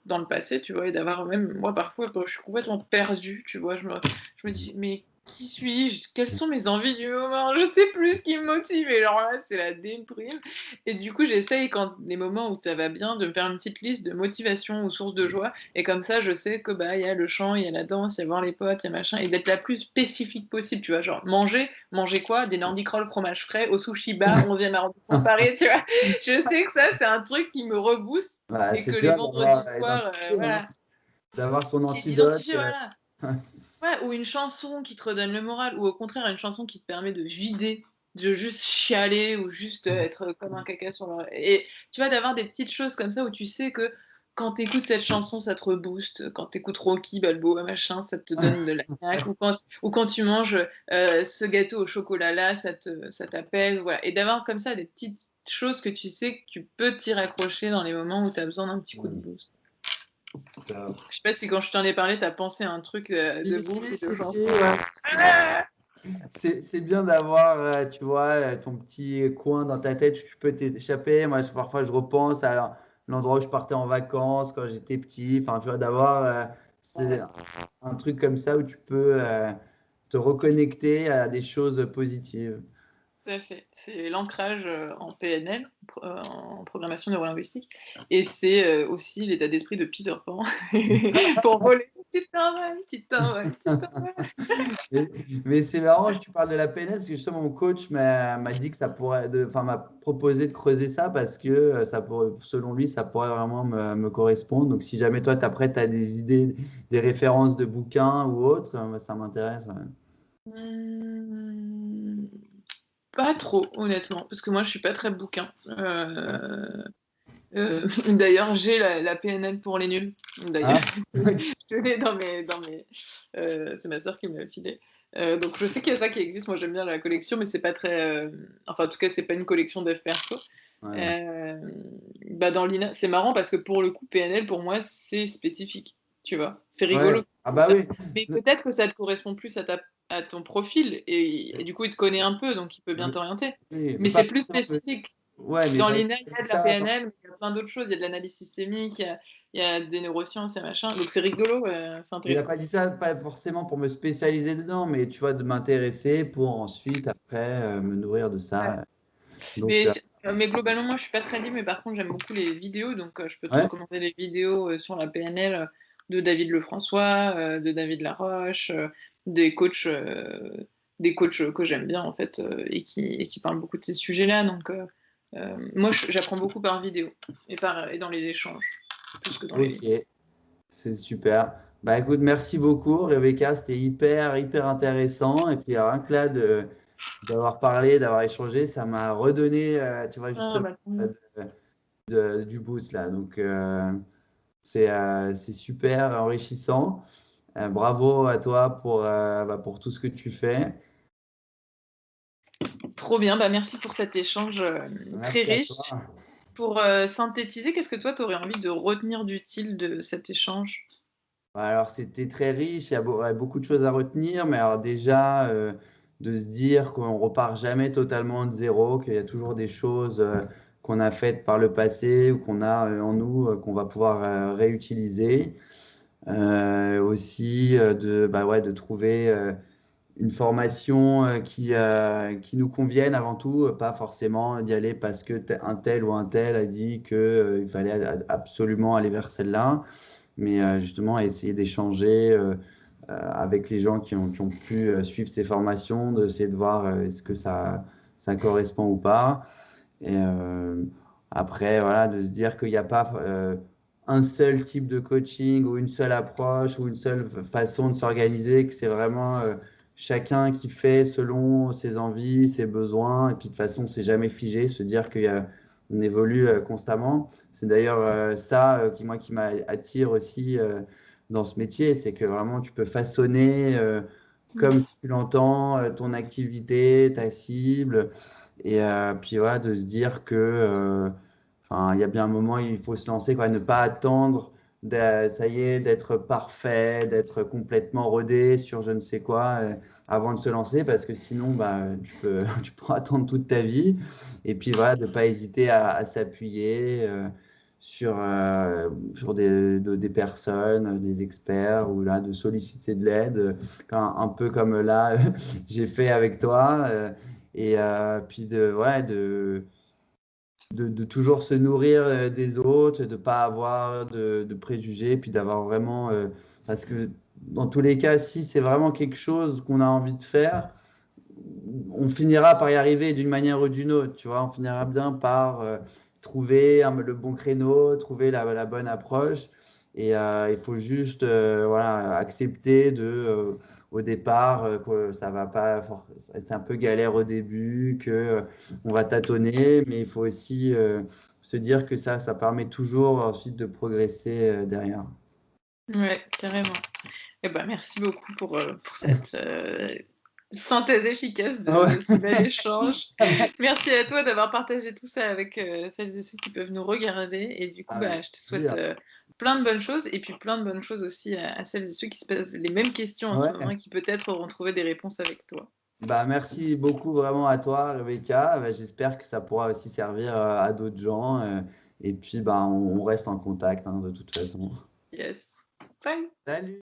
[SPEAKER 1] dans le passé, tu vois, et d'avoir même, moi parfois, quand je suis complètement perdue, tu vois, je me dis, mais qui suis-je? Quelles sont mes envies du moment? Je sais plus ce qui me motive, et alors là, c'est la déprime. Et du coup, j'essaye, quand les moments où ça va bien, de me faire une petite liste de motivation ou sources de joie, et comme ça, je sais que, il y a le chant, il y a la danse, il y a voir les potes, il y a machin, et d'être la plus spécifique possible, tu vois, genre, manger quoi? Des Nordic Roll fromage frais au sushi bar, 11e arrondissement de Paris, tu vois. Je sais que ça, c'est un truc qui me rebooste
[SPEAKER 2] Bah,
[SPEAKER 1] et que
[SPEAKER 2] c'est
[SPEAKER 1] les
[SPEAKER 2] bien
[SPEAKER 1] vendredis
[SPEAKER 2] d'avoir
[SPEAKER 1] soirs,
[SPEAKER 2] identifié, hein,
[SPEAKER 1] voilà,
[SPEAKER 2] d'avoir son
[SPEAKER 1] qui est
[SPEAKER 2] antidote.
[SPEAKER 1] d'identifier, voilà. Ouais, ou une chanson qui te redonne le moral, ou au contraire une chanson qui te permet de vider, de juste chialer, ou juste être comme un caca sur le... Et tu vois, d'avoir des petites choses comme ça où tu sais que quand tu écoutes cette chanson, ça te rebooste. Quand tu écoutes Rocky Balboa, machin, ça te donne de la niaque. Ou quand tu manges ce gâteau au chocolat là, ça t'apaise. Voilà. Et d'avoir comme ça des petites choses que tu sais que tu peux t'y raccrocher dans les moments où tu as besoin d'un petit coup de boost.
[SPEAKER 2] Top.
[SPEAKER 1] Je sais pas si quand je t'en ai parlé, tu as pensé à un truc de bouffe ou de chanson.
[SPEAKER 2] Ouais. C'est bien d'avoir, tu vois, ton petit coin dans ta tête où tu peux t'échapper. Moi, parfois, je repense à l'endroit où je partais en vacances quand j'étais petit. Enfin, tu vois, d'avoir c'est un truc comme ça où tu peux te reconnecter à des choses positives.
[SPEAKER 1] Tout à fait. C'est l'ancrage en PNL, en programmation neurolinguistique, et c'est aussi l'état d'esprit de Peter Pan. Pour voler, tu t'envoles, tu t'envoles, tu t'envoles.
[SPEAKER 2] Mais c'est marrant que tu parles de la PNL parce que justement mon coach m'a dit que ça pourrait, enfin m'a proposé de creuser ça parce que ça pourrait, selon lui, ça pourrait vraiment me correspondre. Donc si jamais toi, après, tu as des idées, des références de bouquins ou autres, ça m'intéresse. Ouais.
[SPEAKER 1] Hmm, pas trop, honnêtement, parce que moi, je suis pas très bouquin. D'ailleurs, j'ai la PNL pour les nuls. D'ailleurs,
[SPEAKER 2] Ah,
[SPEAKER 1] je l'ai c'est ma sœur qui me l'a filé. Donc, je sais qu'il y a ça qui existe. Moi, j'aime bien la collection, mais c'est pas très. Enfin, en tout cas, c'est pas une collection d'œufs perso.
[SPEAKER 2] ouais.
[SPEAKER 1] Euh, Bah, dans l'INA, c'est marrant parce que pour le coup, PNL, pour moi, c'est spécifique. Tu vois, c'est rigolo.
[SPEAKER 2] Ouais. Ah bah
[SPEAKER 1] Ça.
[SPEAKER 2] oui.
[SPEAKER 1] Mais peut-être que ça te correspond plus à ton profil et du coup, il te connaît un peu, donc il peut bien t'orienter.
[SPEAKER 2] Oui,
[SPEAKER 1] Mais
[SPEAKER 2] pas
[SPEAKER 1] c'est plus
[SPEAKER 2] forcément,
[SPEAKER 1] spécifique.
[SPEAKER 2] ouais, mais
[SPEAKER 1] Dans
[SPEAKER 2] j'avais
[SPEAKER 1] l'INA, il y
[SPEAKER 2] fait
[SPEAKER 1] a de la
[SPEAKER 2] ça.
[SPEAKER 1] PNL, mais il y a plein d'autres choses. Il y a de l'analyse systémique, il y a des neurosciences et machin. Donc c'est rigolo, c'est
[SPEAKER 2] Il n'a
[SPEAKER 1] intéressant.
[SPEAKER 2] pas dit ça, pas forcément pour me spécialiser dedans, mais tu vois, de m'intéresser pour ensuite, après, me nourrir de
[SPEAKER 1] Ouais.
[SPEAKER 2] ça. Donc,
[SPEAKER 1] Mais globalement, moi, je suis pas très libre, mais par contre, j'aime beaucoup les vidéos. Donc je peux te
[SPEAKER 2] ouais,
[SPEAKER 1] recommander les vidéos sur la PNL de David Lefrançois, de David Laroche, des coachs que j'aime bien, en fait, et qui parlent beaucoup de ces sujets-là. Donc moi, j'apprends beaucoup par vidéo et dans les échanges, plus que dans les livres.
[SPEAKER 2] ok, c'est super. Bah écoute, merci beaucoup, Rebecca, c'était hyper intéressant. Et puis rien que là, d'avoir parlé, d'avoir échangé, ça m'a redonné, tu vois,
[SPEAKER 1] Ah,
[SPEAKER 2] justement,
[SPEAKER 1] bah,
[SPEAKER 2] euh, du boost là. Donc, c'est super enrichissant. Bravo à toi pour tout ce que tu fais.
[SPEAKER 1] trop bien, bah merci pour cet échange très
[SPEAKER 2] Merci à
[SPEAKER 1] riche.
[SPEAKER 2] toi.
[SPEAKER 1] Pour synthétiser, qu'est-ce que toi, tu aurais envie de retenir d'utile de cet échange?
[SPEAKER 2] Alors, c'était très riche, il y a ouais, beaucoup de choses à retenir, mais alors déjà, de se dire qu'on repart jamais totalement de zéro, qu'il y a toujours des choses qu'on a faites par le passé ou qu'on a en nous qu'on va pouvoir réutiliser. Aussi, bah ouais, de trouver une formation qui nous convienne avant tout, pas forcément d'y aller parce que un tel ou un tel a dit qu'il fallait absolument aller vers celle-là, mais justement essayer d'échanger avec les gens qui ont pu suivre ces formations, d'essayer de voir est-ce que ça correspond ou pas. Et après, voilà, de se dire qu'il n'y a pas un seul type de coaching ou une seule approche ou une seule façon de s'organiser, que c'est vraiment chacun qui fait selon ses envies, ses besoins. Et puis de toute façon, c'est jamais figé, se dire qu'on évolue constamment. C'est d'ailleurs ça qui m'attire aussi dans ce métier, c'est que vraiment tu peux façonner comme tu l'entends ton activité, ta cible. Et puis voilà, de se dire que, enfin, il y a bien un moment, il faut se lancer, quoi, ne pas attendre, ça y est, d'être parfait, d'être complètement rodé sur je ne sais quoi, avant de se lancer, parce que sinon, bah, tu pourras attendre toute ta vie. Et puis voilà, de ne pas hésiter à s'appuyer sur des personnes, des experts, ou là, de solliciter de l'aide, un peu comme là, j'ai fait avec toi. Et puis ouais, de toujours se nourrir des autres, de ne pas avoir de préjugés, puis d'avoir vraiment. Parce que dans tous les cas, si c'est vraiment quelque chose qu'on a envie de faire, on finira par y arriver d'une manière ou d'une autre, tu vois. On finira bien par trouver le bon créneau, trouver la bonne approche. Et il faut juste voilà, accepter au départ que ça va pas être un peu galère au début, que on va tâtonner, mais il faut aussi se dire que ça permet toujours ensuite de progresser derrière.
[SPEAKER 1] Ouais, carrément. Eh ben, merci beaucoup pour cette synthèse efficace de
[SPEAKER 2] Ouais.
[SPEAKER 1] ce bel échange. Merci à toi d'avoir partagé tout ça avec celles et ceux qui peuvent nous regarder. Et du coup,
[SPEAKER 2] Avec
[SPEAKER 1] je te souhaite
[SPEAKER 2] plaisir.
[SPEAKER 1] plein de bonnes choses et puis plein de bonnes choses aussi à celles et ceux qui se posent les mêmes questions en ce moment et
[SPEAKER 2] Ouais.
[SPEAKER 1] qui peut-être auront trouvé des réponses avec toi.
[SPEAKER 2] Merci beaucoup vraiment à toi, Rebecca. J'espère que ça pourra aussi servir à d'autres gens. Et puis, on reste en contact, hein, de toute façon.
[SPEAKER 1] Yes. Bye.
[SPEAKER 2] Salut!